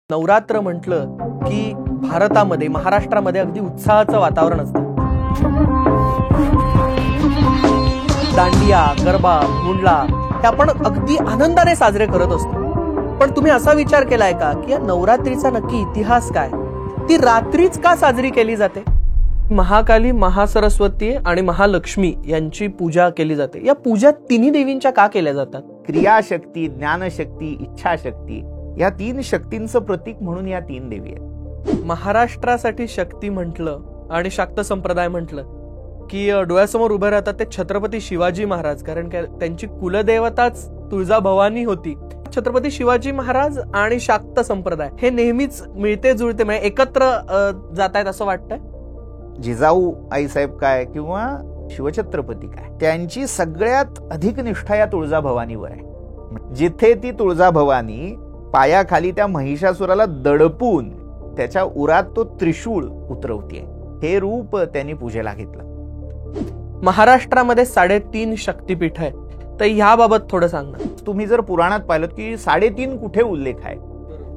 नवरात्र म्हटलं की भारतामध्ये महाराष्ट्रामध्ये अगदी उत्साहाचं वातावरण असतं. दांडिया, गरबा, भोंडला हे आपण अगदी आनंदाने साजरे करत असतो. पण तुम्ही असा विचार केलाय का की या नवरात्रीचा नक्की इतिहास काय? ती रात्रीच का साजरी केली जाते? महाकाली, महासरस्वती आणि महालक्ष्मी यांची पूजा केली जाते. या पूजा तिन्ही देवींच्या का केल्या जातात? क्रियाशक्ती, ज्ञानशक्ती, इच्छाशक्ती या तीन शक्तींचं प्रतीक म्हणून या तीन देवी आहेत. महाराष्ट्रासाठी शक्ती म्हटलं आणि शाक्त संप्रदाय म्हटलं की डोळ्यासमोर उभे राहतात ते छत्रपती शिवाजी महाराज. कारण त्यांची कुलदेवताच तुळजाभवानी होती. छत्रपती शिवाजी महाराज आणि शाक्त संप्रदाय हे नेहमीच मिळते जुळते म्हणजे एकत्र जात आहेत असं वाटतंय. जिजाऊ आईसाहेब काय किंवा शिवछत्रपती काय, त्यांची सगळ्यात अधिक निष्ठा या तुळजाभवानीवर आहे. जिथे ती तुळजाभवानी पायाखाली त्या महिषासुराला दडपून त्याच्या उरात तो त्रिशूळ उतरवतीये, हे रूप त्यांनी पूजेला घेतलं. महाराष्ट्रामध्ये 3.5 शक्तिपीठ आहे, तर ह्याबाबत थोडं सांग ना. तुम्ही जर पुराणात पाहिलं की 3.5 कुठे उल्लेख आहे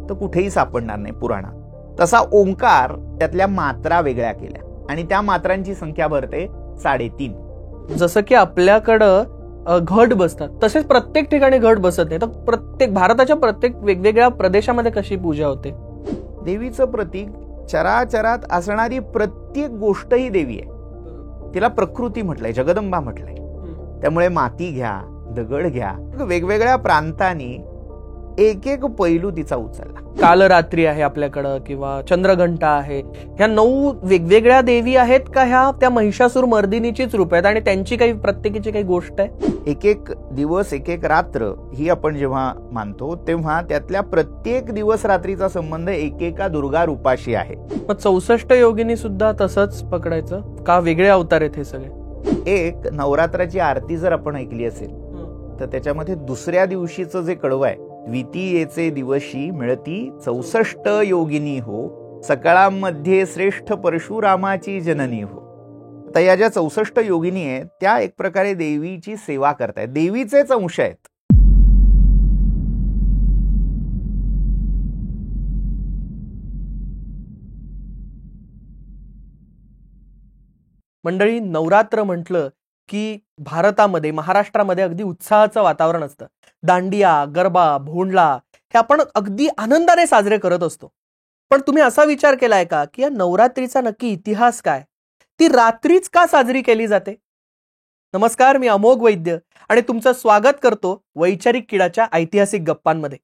तर कुठेही सापडणार नाही पुराणात. तसा ओंकार त्यातल्या मात्रा वेगळ्या केल्या आणि त्या मात्रांची संख्या भरते 3.5. जसं की आपल्याकडं घट बसतात तसेच प्रत्येक ठिकाणी घट बसत नाही, तर प्रत्येक भारताच्या प्रत्येक वेगवेगळ्या प्रदेशामध्ये कशी पूजा होते? देवीचं प्रतीक चराचरात असणारी प्रत्येक गोष्ट ही देवी आहे. तिला प्रकृती म्हटलंय, जगदंबा म्हटलंय. त्यामुळे माती घ्या, दगड घ्या, वेगवेगळ्या प्रांतांनी एक एक पैलू तिचा उचलला. कालरात्री आहे आपल्याकडं किंवा चंद्रघंटा आहे, ह्या 9 वेगवेगळ्या देवी आहेत का ह्या त्या महिषासूर मर्दिनीचीच रूप आहेत आणि त्यांची काही प्रत्येकीची काही गोष्ट आहे? एक एक दिवस, एक एक रात्र ही आपण जेव्हा मानतो तेव्हा त्यातल्या प्रत्येक दिवस रात्रीचा संबंध एकेका दुर्गा रूपाशी आहे. मग 64 योगिनी सुद्धा तसंच पकडायचं का? वेगळे अवतार आहेत हे सगळे? एक नवरात्राची आरती जर आपण ऐकली असेल तर त्याच्यामध्ये दुसऱ्या दिवशीचं जे कडवं आहे, द्वितीयेचे दिवशी मिळती 64 योगिनी हो, सकळामध्ये श्रेष्ठ परशुरामाची जननी हो. आता या ज्या 64 योगिनी आहेत त्या एक प्रकारे देवीची सेवा करतायत, देवीचेच अंश आहेत. मंडळी, नवरात्र म्हटलं की भारतामध्ये महाराष्ट्रामध्ये अगदी उत्साहाचं वातावरण असतं. दांडिया, गरबा, भोंडला हे आपण अगदी आनंदाने साजरे करत असतो. पण तुम्ही असा विचार केलाय का की या नवरात्रीचा नक्की इतिहास काय? ती रात्रीच का साजरी केली जाते? नमस्कार, मी अमोघ वैद्य आणि तुमचं स्वागत करतो वैचारिक किडाच्या ऐतिहासिक गप्पांमध्ये.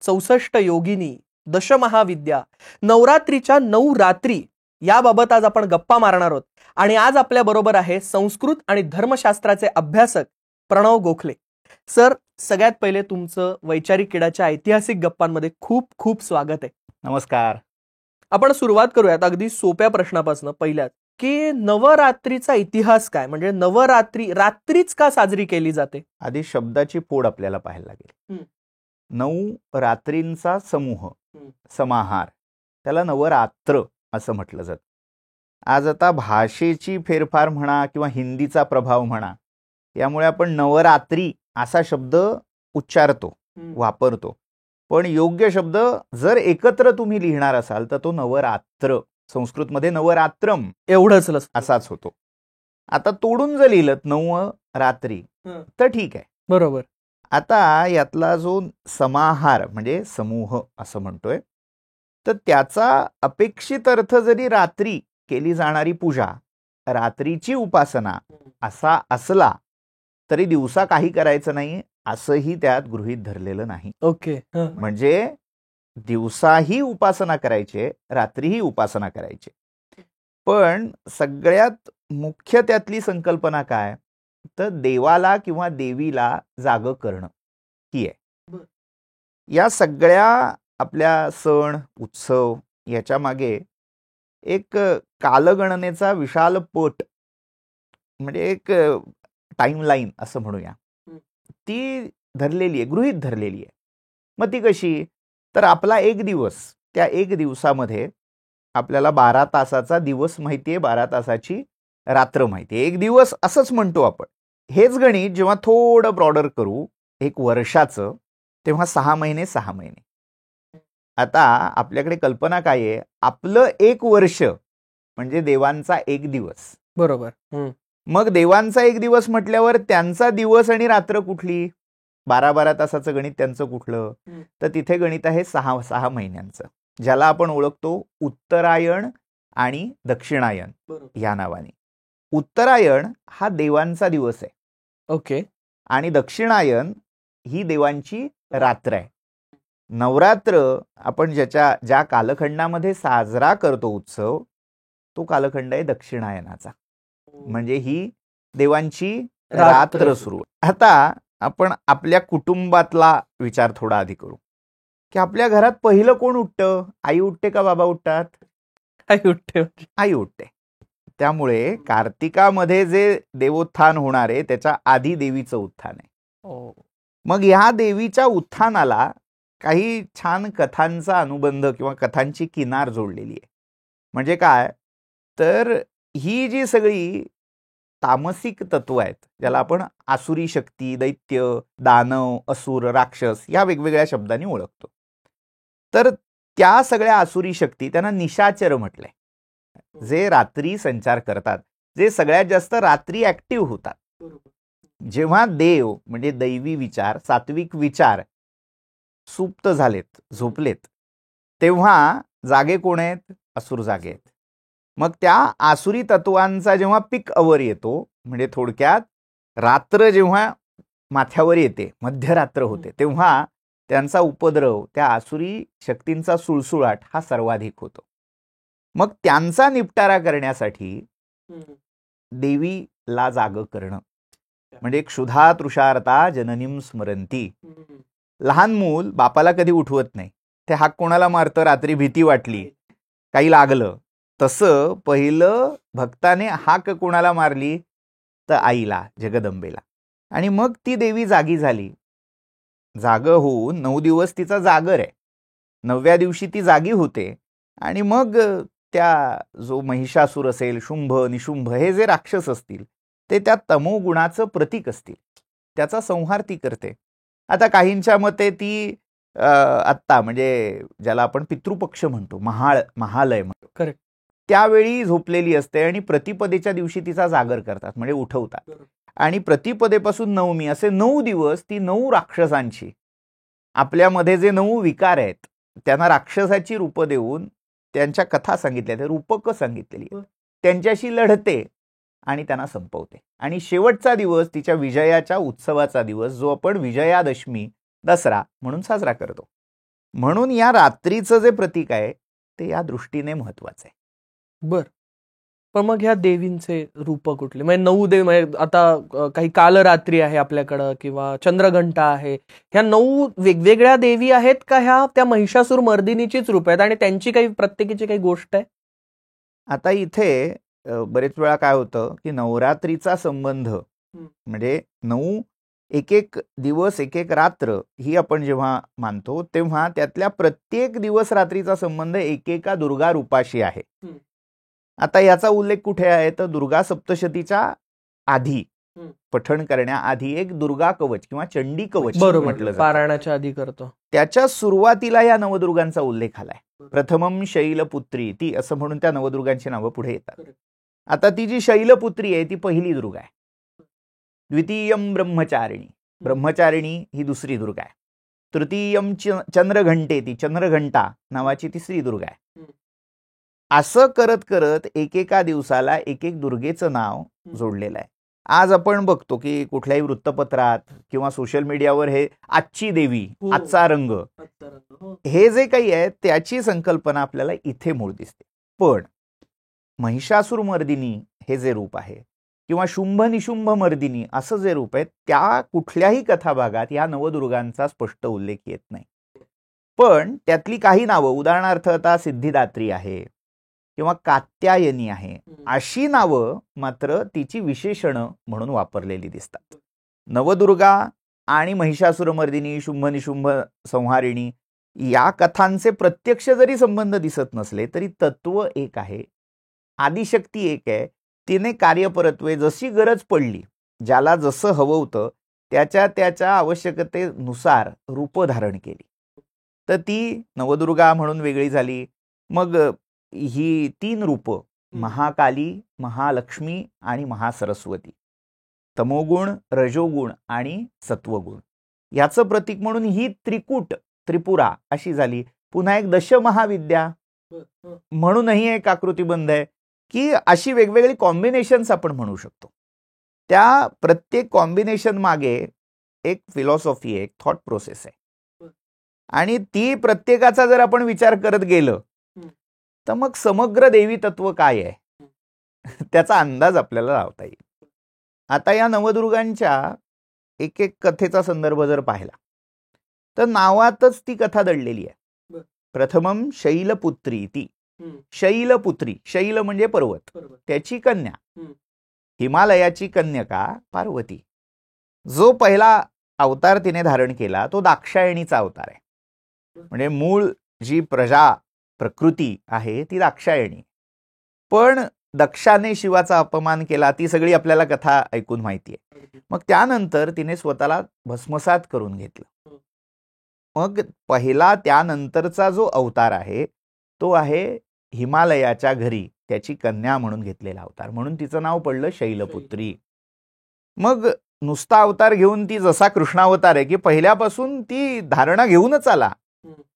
64 योगिनी, दशमहाविद्या, नवरात्रीच्या 9 रात्री याबाबत आज आपण गप्पा मारणार आहोत. आणि आज आपल्या बरोबर आहे संस्कृत आणि धर्मशास्त्राचे अभ्यासक प्रणव गोखले. सर, सगळ्यात पहिले तुमचं वैचारिक किडाच्या ऐतिहासिक गप्पांमध्ये खूप खूप स्वागत आहे. नमस्कार. आपण सुरुवात करूयात अगदी सोप्या प्रश्नापासून. पहिल्यात की नवरात्रीचा इतिहास काय? म्हणजे नवरात्री रात्रीच का साजरी केली जाते? आधी शब्दाची फोड आपल्याला पाहायला लागेल. 9 रात्रींचा समूह, समाहार, त्याला नवरात्र असं म्हटलं जातं. आज आता भाषेची फेरफार म्हणा किंवा हिंदीचा प्रभाव म्हणा, यामुळे आपण नवरात्री असा शब्द उच्चारतो, वापरतो. पण योग्य शब्द जर एकत्र तुम्ही लिहिणार असाल तर तो नवरात्र, संस्कृतमध्ये नवरात्रम एवढंच असाच होतो. आता तोडून जर लिहिलं 9 रात्री तर ठीक आहे, बरोबर. आता यातला जो समाहार म्हणजे समूह असं म्हणतोय, तर त्याचा अपेक्षित अर्थ जरी रात्री केली जाणारी पूजा, रात्रीची उपासना असा असला तरी दिवसा काही करायचं नाही असंही त्यात गृहीत धरलेलं नाही. ओके. म्हणजे दिवसाही उपासना करायचे, रात्रीही उपासना करायचे. पण सगळ्यात मुख्य त्यातली संकल्पना काय, तर देवाला किंवा देवीला जाग करणं ही आहे. या सगळ्या आपल्या सण उत्सव याच्या मागे एक कालगणनेचा विशाल पट, म्हणजे एक टाइमलाईन असं म्हणूया, ती धरलेली आहे, गृहीत धरलेली आहे. मग ती कशी, तर आपला एक दिवस, त्या एक दिवसामध्ये आपल्याला 12 तासाचा दिवस माहितीये, 12 तासाची रात्र माहितीये. एक दिवस असंच म्हणतो आपण. हेच गणित जेव्हा थोडं ब्रॉडर करू एक वर्षाचं, तेव्हा 6 महिने 6 महिने. आता आपल्याकडे कल्पना काय आहे, आपलं 1 वर्ष म्हणजे देवांचा 1 दिवस. बरोबर. मग देवांचा 1 दिवस म्हटल्यावर त्यांचा दिवस आणि रात्र कुठली? 12-12 तासाचं गणित त्यांचं कुठलं? तर तिथे गणित आहे 6 महिन्यांचं, ज्याला आपण ओळखतो उत्तरायण आणि दक्षिणायन या नावाने. उत्तरायण हा देवांचा दिवस आहे. ओके. आणि दक्षिणायन ही देवांची रात्र आहे. नवरात्र आपण ज्या कालखंडामध्ये साजरा करतो उत्सव, तो कालखंड आहे दक्षिणायनाचा, म्हणजे ही देवांची रात्र सुरू. आता आपण आपल्या कुटुंबातला विचार थोडा आधी करू, की आपल्या घरात पहिलं कोण उठतं? आई उठते का बाबा उठतात? आई उठते. त्यामुळे कार्तिकामध्ये जे देवोत्थान होणार आहे त्याच्या आधी देवीचं उत्थान आहे. मग ह्या देवीच्या उत्थानाला काही छान कथांचा अनुबंध किंवा कथांची किनार जोडलेली आहे. म्हणजे काय, तर ही जी सगळी तामसिक तत्व आहेत, ज्याला आपण आसुरी शक्ती, दैत्य, दानव, असुर, राक्षस या वेगवेगळ्या शब्दांनी ओळखतो, तर त्या सगळ्या आसुरी शक्ती त्यांना निशाचर म्हटलंय, जे रात्री संचार करतात, जे सगळ्यात जास्त रात्री ऍक्टिव्ह होतात. जेव्हा देव म्हणजे दैवी विचार, सात्विक विचार सुप्त झालेत, झोपलेत, तेव्हा जागे कोण आहेत? असुर जागे आहेत. मग त्या आसुरी तत्वांचा जेव्हा पीक अवर येतो, म्हणजे थोडक्यात रात्र जेव्हा माथ्यावर येते, मध्यरात्र होते, तेव्हा त्यांचा उपद्रव, त्या आसुरी शक्तींचा सुळसुळाट हा सर्वाधिक होतो. मग त्यांचा निपटारा करण्यासाठी देवीला जाग करणं म्हणजे क्षुधा तृषार्ता जननीम स्मरंती. लहान मूल बापाला कधी उठवत नाही, ते हाक कोणाला मारतं? रात्री भीती वाटली, काही लागलं. तसं पहिलं भक्ताने हाक कोणाला मारली? तर आईला, जगदंबेला. आणि मग ती देवी जागी झाली. जाग होऊन 9 दिवस तिचा जागर आहे. 9व्या दिवशी ती जागी होते आणि मग त्या जो महिषासूर असेल, शुंभ निशुंभ हे जे राक्षस असतील, ते त्या तमोगुणाचं प्रतीक असतील, त्याचा संहार ती करते. आता काहींच्या मते ती आत्ता म्हणजे ज्याला आपण पितृपक्ष म्हणतो, महालय म्हणतो, करेक्ट, त्यावेळी झोपलेली असते आणि प्रतिपदेच्या दिवशी तिचा जागर करतात, म्हणजे उठवतात. आणि प्रतिपदेपासून नवमी असे 9 दिवस ती 9 राक्षसांची, आपल्यामध्ये जे 9 विकार आहेत त्यांना राक्षसाची रूपं देऊन त्यांच्या कथा सांगितल्या, रूपकं सांगितलेली, त्यांच्याशी लढते आणि त्यांना संपवते. आणि शेवटचा दिवस तिच्या विजयाच्या उत्सवाचा दिवस, जो आपण विजयादशमी, दसरा म्हणून साजरा करतो. म्हणून या रात्रीचं जे प्रतीक आहे ते या दृष्टीने महत्वाचं आहे. बर, पण मग ह्या देवींचे रूप कुठले? म्हणजे 9 देव, म्हणजे आता काही कालरात्री आहे आपल्याकडं किंवा चंद्रघंटा आहे, ह्या 9 वेगवेगळ्या देवी आहेत का ह्या त्या महिषासूर मर्दिनीचीच रूप आहेत आणि त्यांची काही प्रत्येकीची काही गोष्ट आहे? आता इथे बरेच वेळा काय होतं की नवरात्रीचा संबंध म्हणजे 9 एक दिवस, एक रात्र ही आपण जेव्हा मानतो, तेव्हा त्यातल्या प्रत्येक दिवस रात्रीचा संबंध एकेका दुर्गा रूपाशी आहे. आता याचा उल्लेख कुठे आहे? तर दुर्गा सप्तशतीच्या आधी, पठण करण्याआधी एक दुर्गा कवच किंवा चंडी कवच म्हटलं जातं, पारायणाच्या आधी करतो, त्याच्या सुरुवातीला या नवदुर्गांचा उल्लेख आलाय. प्रथमम शैलपुत्री ती, असं म्हणून त्या नवदुर्गांची नावं पुढे येतात. आता ती जी शैलपुत्री आहे ती पहिली दुर्गा आहे. द्वितीयम ब्रह्मचारिणी, ब्रह्मचारिणी ही दुसरी दुर्गा आहे. तृतीयम चंद्रघंटे, ती चंद्रघंटा नावाची तिसरी दुर्गा आहे. असं करत करत एकेका दिवसाला एक दुर्गेचं नाव जोडलेलं आहे. आज आपण बघतो की कुठल्याही वृत्तपत्रात किंवा सोशल मीडियावर हे आजची देवी, आजचा रंग, हे जे काही आहे त्याची संकल्पना आपल्याला इथे मूळ दिसते. पण महिषासूर मर्दिनी हे जे रूप आहे किंवा शुंभ निशुंभ मर्दिनी असं जे रूप आहे, त्या कुठल्याही कथाभागात या नवदुर्गांचा स्पष्ट उल्लेख येत नाही. पण त्यातली काही नावं, उदाहरणार्थ आता सिद्धिदात्री आहे किंवा कात्यायनी आहे, अशी नावं मात्र तिची विशेषणं म्हणून वापरलेली दिसतात. नवदुर्गा आणि महिषासुरमर्दिनी, शुंभ निशुंभ संहारिणी या कथांचे प्रत्यक्ष जरी संबंध दिसत नसले तरी तत्व एक आहे, आदिशक्ती एक आहे. तिने कार्यपरत्वे जशी गरज पडली, ज्याला जसं हवं होतं त्याच्या आवश्यकतेनुसार रूप धारण केली. तर ती नवदुर्गा म्हणून वेगळी झाली. मग ही 3 रूपं, महाकाली, महालक्ष्मी आणि महासरस्वती, तमोगुण, रजोगुण आणि सत्वगुण, याचं प्रतीक म्हणून ही त्रिपुरा अशी झाली. पुन्हा एक दशमहाविद्या म्हणूनही एक आकृतीबंध आहे, की अशी वेगवेगळी कॉम्बिनेशन्स आपण म्हणू शकतो. त्या प्रत्येक कॉम्बिनेशन मागे एक फिलॉसॉफी आहे, एक थॉट प्रोसेस आहे, आणि ती प्रत्येकाचा जर आपण विचार करत गेलो तर मग समग्र देवी तत्व काय आहे त्याचा अंदाज आपल्याला लावता येईल. आता या नवदुर्गांच्या एक एक कथेचा संदर्भ जर पाहिला तर नावातच ती कथा दडलेली आहे. प्रथमम शैलपुत्री, ती शैलपुत्री, शैल म्हणजे पर्वत, त्याची कन्या, हिमालयाची कन्यका पार्वती. जो पहिला अवतार तिने धारण केला तो दाक्षायणीचा अवतार आहे. म्हणजे मूळ जी प्रकृती आहे ती दाक्षायणी. पण दक्षाने शिवाचा अपमान केला, ती सगळी आपल्याला कथा ऐकून माहिती आहे. मग त्यानंतर तिने स्वतःला भस्मसात करून घेतलं. मग पहिला त्यानंतरचा जो अवतार आहे तो आहे हिमालयाच्या घरी त्याची कन्या म्हणून घेतलेला अवतार, म्हणून तिचं नाव पडलं शैलपुत्री. मग नुसता अवतार घेऊन ती जसा कृष्णावतार आहे की पहिल्यापासून ती धारणा घेऊनच आला,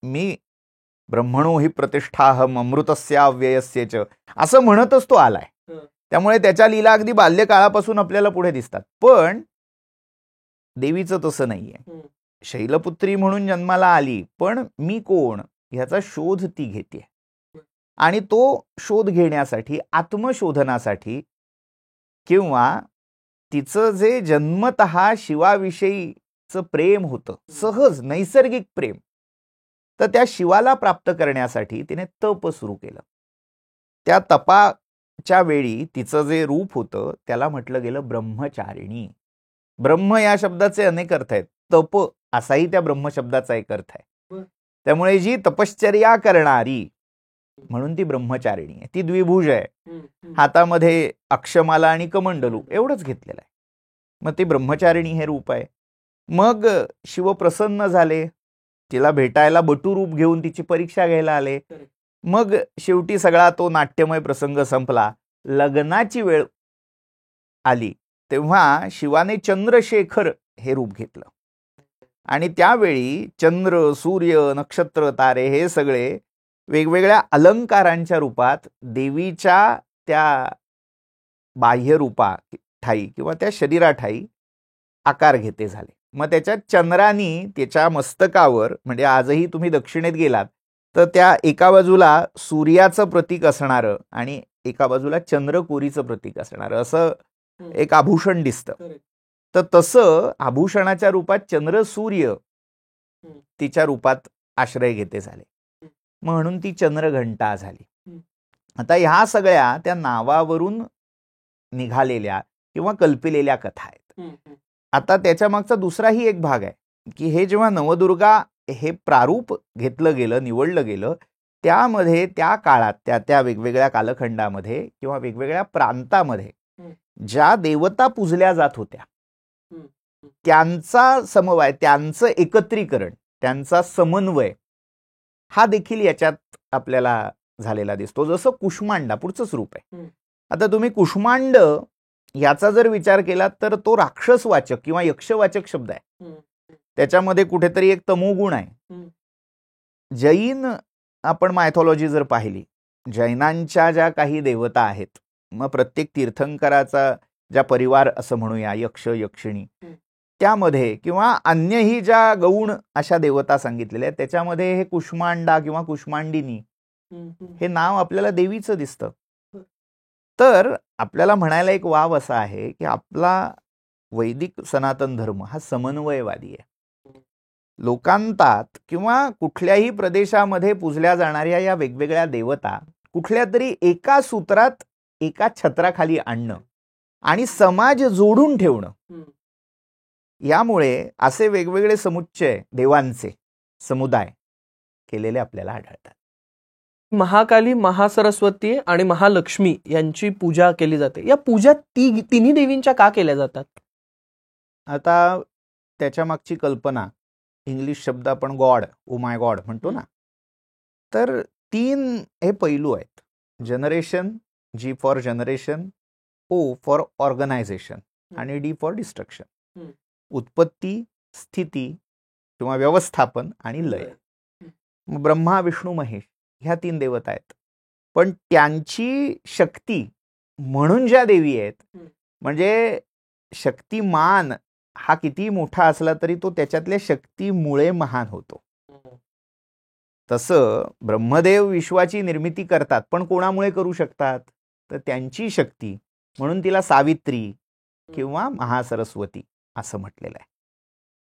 मी ब्रह्मणो हि प्रतिष्ठाहम अमृतस्याव्ययस्य च, असं म्हणतच तो आलाय. त्यामुळे त्याच्या लीला अगदी बाल्यकाळापासून आपल्याला पुढे दिसतात. पण देवीचं तसं नाहीये. शैलपुत्री म्हणून जन्माला आली, पण मी कोण ह्याचा शोध ती घेते, आणि तो शोध घेण्यासाठी, आत्मशोधनासाठी, किंवा तिचं जे जन्मतः शिवाविषयीचं प्रेम होतं, सहज नैसर्गिक प्रेम, तर त्या शिवाला प्राप्त करण्यासाठी तिने तप सुरू केलं. त्या तपाच्या वेळी तिचं जे रूप होतं त्याला म्हटलं गेलं ब्रह्मचारिणी. ब्रह्म या शब्दाचे अनेक अर्थ आहेत, तप असाही त्या ब्रह्म शब्दाचा एक अर्थ आहे. त्यामुळे जी तपश्चर्या करणारी म्हणून ती ब्रह्मचारिणी आहे. ती द्विभुज आहे, हातामध्ये अक्षमाला आणि कमंडलू एवढंच घेतलेलं आहे. मग ती ब्रह्मचारिणी हे रूप आहे. मग शिव प्रसन्न झाले, तिला भेटायला बटू रूप घेऊन तिची परीक्षा घ्यायला आले. मग शेवटी सगळा तो नाट्यमय प्रसंग संपला. लग्नाची वेळ आली तेव्हा शिवाने चंद्रशेखर हे रूप घेतलं, आणि त्यावेळी चंद्र, सूर्य, नक्षत्र, तारे हे सगळे वेगवेगळ्या अलंकारांच्या रूपात देवीच्या त्या बाह्य रूपा ठाई किंवा त्या शरीराठाई आकार घेते झाले. मग त्याच्यात चंद्रानी त्याच्या मस्तकावर, म्हणजे आजही तुम्ही दक्षिणेत गेलात तर त्या एका बाजूला सूर्याचं प्रतीक असणारं आणि एका बाजूला चंद्रकोरीचं प्रतीक असणारं असं एक आभूषण दिसतं. तर तसं आभूषणाच्या रूपात चंद्र सूर्य तिच्या रूपात आश्रय घेते झाले, म्हणून ती चंद्रघंटा झाली. आता ह्या सगळ्या त्या नावावरून निघालेल्या किंवा कल्पिलेल्या कथा आहेत. आता त्याच्या मागचा दुसराही एक भाग आहे की हे जेव्हा नवदुर्गा हे प्रारूप घेतलं गेलं, निवडलं गेलं, त्यामध्ये त्या काळात त्या वेगवेगळ्या कालखंडामध्ये किंवा वेगवेगळ्या प्रांतामध्ये ज्या देवता पूजल्या जात होत्या त्यांचा समवाय, त्यांचं एकत्रीकरण, त्यांचा समन्वय हा देखील याच्यात आपल्याला झालेला दिसतो. जसं कुष्मांडा पुढचंच रूप आहे. आता तुम्ही कुष्मांड याचा जर विचार केला तर तो राक्षसवाचक किंवा यक्षवाचक शब्द आहे. त्याच्यामध्ये कुठेतरी एक तमोगुण आहे. जैन आपण मायथॉलॉजी जर पाहिली, जैनांच्या ज्या काही देवता आहेत, मग प्रत्येक तीर्थंकराचा ज्या परिवार असं म्हणूया, यक्ष यक्षिणी, त्यामध्ये किंवा अन्यही ज्या गौण अशा देवता सांगितलेल्या आहेत त्याच्यामध्ये हे कुष्मांडा किंवा कुष्मांडिनी हे नाव आपल्याला देवीचं दिसतं. तर आपल्याला म्हणायला एक वाव असा आहे की आपला वैदिक सनातन धर्म हा समन्वयवादी आहे. लोकांतात किंवा कुठल्याही प्रदेशामध्ये पूजल्या जाणाऱ्या या वेगवेगळ्या देवता कुठल्या तरी एका सूत्रात, एका छत्राखाली आणणं आणि समाज जोडून ठेवणं, यामुळे असे वेगवेगळे समुच्चय देवांचे समुदाय केलेले आपल्याला आढळतात. महाकाली, महासरस्वती आणि महालक्ष्मी यांची पूजा केली जाते. या पूजा तिन्ही देवींच्या का केल्या जातात? आता त्याच्या मागची कल्पना इंग्लिश शब्द आपण गॉड, ओ माय गॉड म्हणतो ना, तर 3 हे पैलू आहेत. Generation, G for generation, O for organisation आणि डी फॉर डिस्ट्रक्शन. उत्पत्ती, स्थिती किंवा व्यवस्थापन आणि लय. ब्रह्मा, विष्णू, महेश ह्या 3 देवता आहेत. पण त्यांची शक्ती म्हणून ज्या देवी आहेत, म्हणजे शक्तिमान हा किती मोठा असला तरी तो त्याच्यातल्या शक्तीमुळे महान होतो. तसं ब्रह्मदेव विश्वाची निर्मिती करतात, पण कोणामुळे करू शकतात? तर त्यांची शक्ती, म्हणून तिला सावित्री किंवा महासरस्वती असं म्हटलेलं आहे.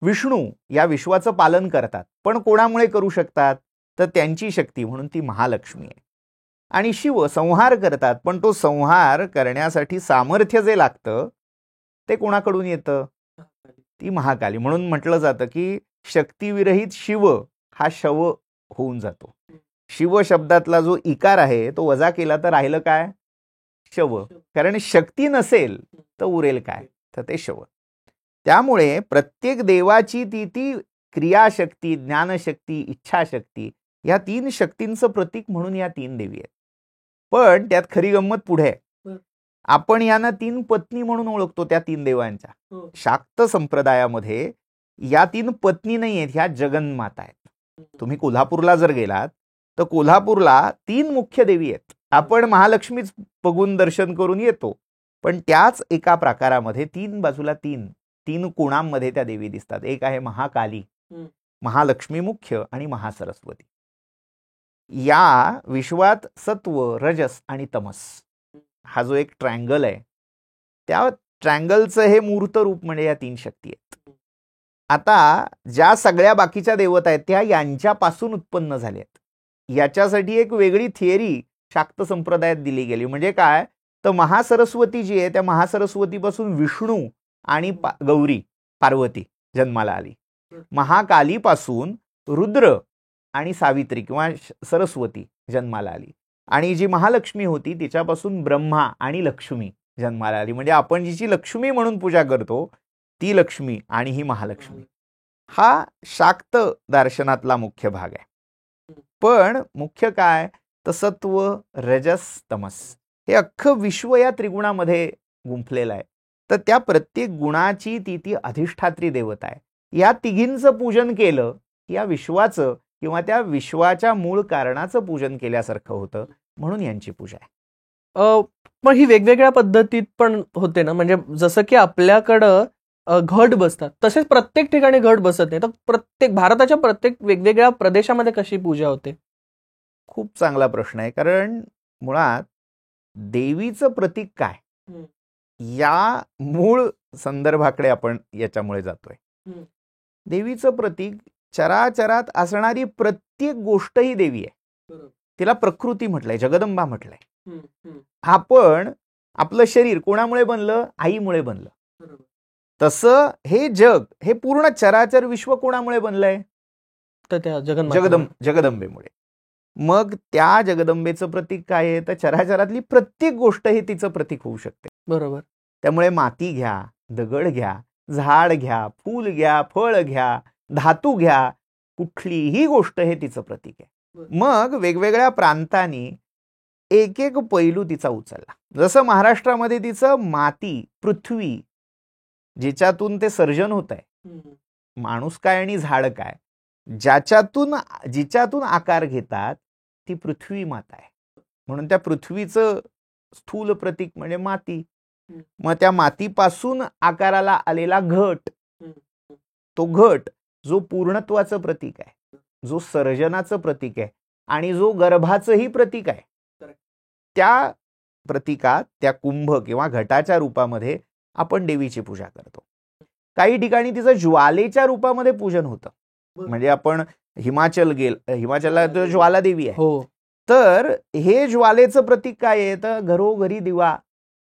विष्णू या विश्वाचं पालन करतात, पण कोणामुळे करू शकतात? तर त्यांची शक्ती, म्हणून ती महालक्ष्मी आहे. आणि शिव संहार करतात, पण तो संहार करण्यासाठी सामर्थ्य जे लागतं ते कोणाकडून येतं? ती महाकाली. म्हणून म्हटलं जातं की शक्तीविरहित शिव हा शव होऊन जातो. शिव शब्दातला जो इकार आहे तो वजा केला तर राहिलं काय? शव. कारण शक्ती नसेल तर उरेल काय? तर ते शव. त्यामुळे प्रत्येक देवाची ती क्रियाशक्ती, ज्ञानशक्ती, इच्छाशक्ती या 3 शक्तींचं प्रतीक म्हणून या 3 देवी आहेत. पण त्यात खरी गंमत पुढे आहे. आपण यांना 3 पत्नी म्हणून ओळखतो त्या 3 देवांच्या. शाक्त संप्रदायामध्ये या 3 पत्नी नाही आहेत, ह्या जगन्माता आहेत. तुम्ही कोल्हापूरला जर गेलात तर कोल्हापूरला 3 मुख्य देवी आहेत. आपण महालक्ष्मीच बघून दर्शन करून येतो, पण त्याच एका प्रकारामध्ये 3 बाजूला 3 कोणांमध्ये त्या देवी दिसतात. एक आहे महाकाली, महालक्ष्मी मुख्य आणि महासरस्वती. या विश्वात सत्व, रजस आणि तमस हा जो एक ट्रायंगल आहे, त्या ट्रायंगलचं हे मूर्त रूप म्हणजे या 3 शक्ती आहेत. आता ज्या सगळ्या बाकीच्या देवता आहेत त्या यांच्यापासून उत्पन्न झाल्या आहेत. याच्यासाठी एक वेगळी थिअरी शाक्त संप्रदायात दिली गेली. म्हणजे काय? तर महासरस्वती जी आहे त्या महासरस्वतीपासून विष्णू आणि गौरी पार्वती जन्माला आली. महाकालीपासून रुद्र आणि सावित्री किंवा सरस्वती जन्माला आली. आणि जी महालक्ष्मी होती तिच्यापासून ब्रह्मा आणि लक्ष्मी जन्माला आली. म्हणजे आपण जिची लक्ष्मी म्हणून पूजा करतो ती लक्ष्मी आणि ही महालक्ष्मी. हा शाक्त दर्शनातला मुख्य भाग आहे. पण मुख्य काय? तर सत्व, रजस, तमस हे अख्खं विश्व या त्रिगुणामध्ये गुंफलेलं आहे. तर त्या प्रत्येक गुणाची ती अधिष्ठात्री देवता आहे. या तिघींचं पूजन केलं या विश्वाचं किंवा त्या विश्वाच्या मूळ कारणाचं पूजन केल्यासारखं होतं, म्हणून यांची पूजा आहे. पण ही वेगवेगळ्या पद्धतीत पण होते ना, म्हणजे जसं की आपल्याकडं घट बसतात तसेच प्रत्येक ठिकाणी घट बसत नाही, तर प्रत्येक भारताच्या प्रत्येक वेगवेगळ्या प्रदेशामध्ये कशी पूजा होते? खूप चांगला प्रश्न आहे. कारण मुळात देवीचं प्रतीक काय या मूळ संदर्भाकडे आपण याच्यामुळे जातोय. देवीचं प्रतीक चराचरात असणारी प्रत्येक गोष्ट ही देवी आहे. तिला प्रकृती म्हटलंय, जगदंबा म्हटलंय. आपण आपलं शरीर कोणामुळे बनलं? आईमुळे बनलं. तसं हे जग, हे पूर्ण चराचर विश्व कोणामुळे बनलंय? तर त्या जगदंबेमुळे. मग त्या जगदंबेचं प्रतीक काय आहे? तर चराचरातली प्रत्येक गोष्ट ही तिचं प्रतीक होऊ शकते. बरोबर. त्यामुळे माती घ्या, दगड घ्या, झाड घ्या, फूल घ्या, फळ घ्या, धातू घ्या, कुठलीही गोष्ट हे तिचं प्रतीक आहे. मग वेगवेगळ्या प्रांतांनी एक एक पैलू तिचा उचलला. जसं महाराष्ट्रामध्ये तिचं माती, पृथ्वी जिच्यातून ते सर्जन होत आहे, माणूस काय आणि झाड काय, जिच्यातून आकार घेतात ती पृथ्वी माता आहे. म्हणून त्या पृथ्वीचं स्थूल प्रतीक म्हणजे माती. मग त्या मातीपासून आकाराला आलेला घट, तो घट जो पूर्णत्वाचं प्रतीक आहे, जो सर्जनाचं प्रतीक आहे आणि जो गर्भाचंही प्रतीक आहे, त्या प्रतीकात त्या कुंभ किंवा घटाच्या रूपामध्ये आपण देवीची पूजा करतो. काही ठिकाणी तिचं ज्वालेच्या रूपामध्ये पूजन होतं. म्हणजे आपण हिमाचलला ज्वाला देवी आहे. तर हे ज्वालेचं प्रतीक काय आहे? तर घरोघरी दिवा,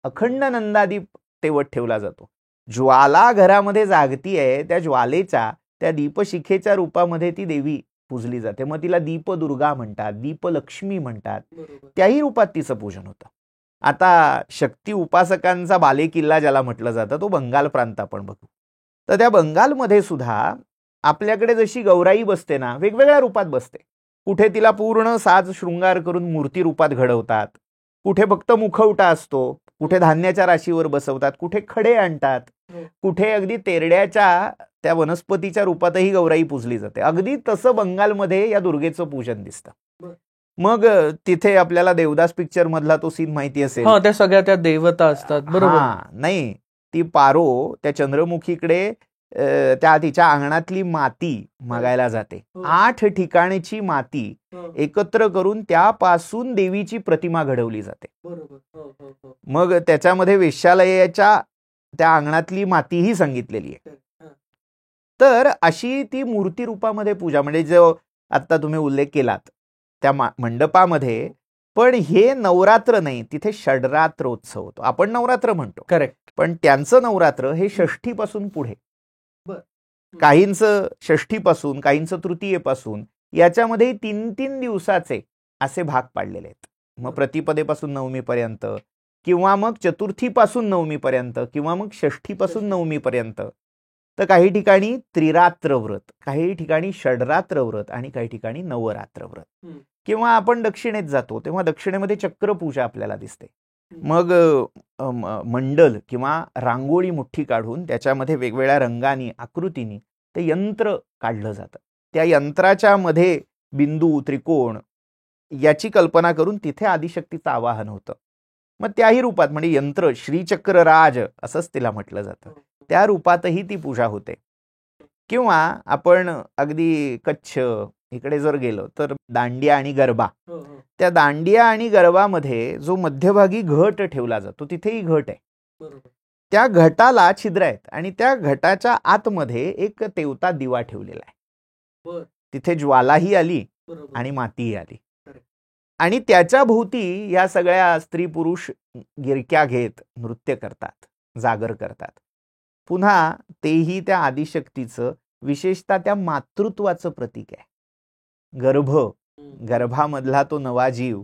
अखंड नंदादीप तेवत ठेवला जातो. ज्वाला घरामध्ये जागती आहे, त्या ज्वालेच्या त्या दीपशिखेच्या रूपामध्ये ती देवी पूजली जाते. मग तिला दीपदुर्गा म्हणतात, दीपलक्ष्मी म्हणतात. त्याही रूपात तिचं पूजन होतं. आता शक्ती उपासकांचा बालेकिल्ला ज्याला म्हटलं जातं तो बंगाल प्रांत आपण बघू. तर त्या बंगालमध्ये सुद्धा आपल्याकडे जशी गौराई बसते ना, वेगवेगळ्या रूपात बसते. कुठे तिला पूर्ण साज शृंगार करून मूर्ती रूपात घडवतात, कुठे फक्त मुखवटा असतो, कुठे धान्याच्या राशीवर बसवतात, कुठे खडे आणतात, कुठे अगदी तेरड्याच्या त्या वनस्पतीच्या रूपातही गौराई पूजली जाते. अगदी तसं बंगालमध्ये या दुर्गेचं पूजन दिसतं. मग तिथे आपल्याला देवदास पिक्चर मधला तो सीन माहिती असेल. त्या सगळ्या त्या देवता असतात, बरोबर. नाही, ती पारो त्या चंद्रमुखीकडे त्या तिच्या अंगणातली माती मागायला जाते. 8 ठिकाणची माती एकत्र करून त्यापासून देवीची प्रतिमा घडवली जाते. मग त्याच्यामध्ये वेश्यालयाच्या त्या अंगणातली मातीही सांगितलेली आहे. तर अशी ती मूर्ती रूपामध्ये पूजा, म्हणजे जो आता तुम्ही उल्लेख केलात त्या मंडपामध्ये. पण हे नवरात्र नाही, तिथे षडरात्रोत्सव होतो. आपण नवरात्र म्हणतो, करेक्ट, पण त्यांचं नवरात्र हे षष्ठीपासून पुढे. काहींचं षष्ठीपासून, काहींचं तृतीयेपासून, याच्यामध्ये 3-3 दिवसाचे असे भाग पाडलेले आहेत. मग प्रतिपदेपासून नवमीपर्यंत, किंवा मग चतुर्थीपासून नवमीपर्यंत, किंवा मग षष्ठीपासून नवमीपर्यंत. तर काही ठिकाणी त्रिरात्र व्रत, काही ठिकाणी षडरात्र व्रत, आणि काही ठिकाणी नवरात्र व्रत. किंवा आपण दक्षिणेत जातो तेव्हा दक्षिणेमध्ये चक्रपूजा आपल्याला दिसते. मग मंडल किंवा रांगोळी मोठी काढून त्याच्यामध्ये वेगवेगळ्या रंगांनी, आकृतींनी ते यंत्र काढलं जातं. त्या यंत्राच्या मध्ये बिंदू, त्रिकोण याची कल्पना करून तिथे आदिशक्तीचं आवाहन होतं. मग त्याही रूपात, म्हणजे यंत्र श्रीचक्र राज असंच तिला म्हटलं जातं, त्या रूपातही ती पूजा होते. किंवा आपण अगदी कच्छ इकडे जर गेलो तर दांडिया आणि गरबा. त्या दांडिया आणि गरबामध्ये जो मध्यभागी घट ठेवला जातो, तिथेही घट आहे. त्या घटाला छिद्र आहेत आणि त्या घटाच्या आतमध्ये एक तेवता दिवा ठेवलेला आहे. तिथे ज्वालाही आली आणि मातीही आली. आणि त्याच्या भोवती या सगळ्या स्त्री पुरुष गिरक्या घेत नृत्य करतात, जागर करतात. पुन्हा तेही त्या आदिशक्तीचं, विशेषतः त्या मातृत्वाचं प्रतीक आहे. गर्भामधला तो नवा जीव,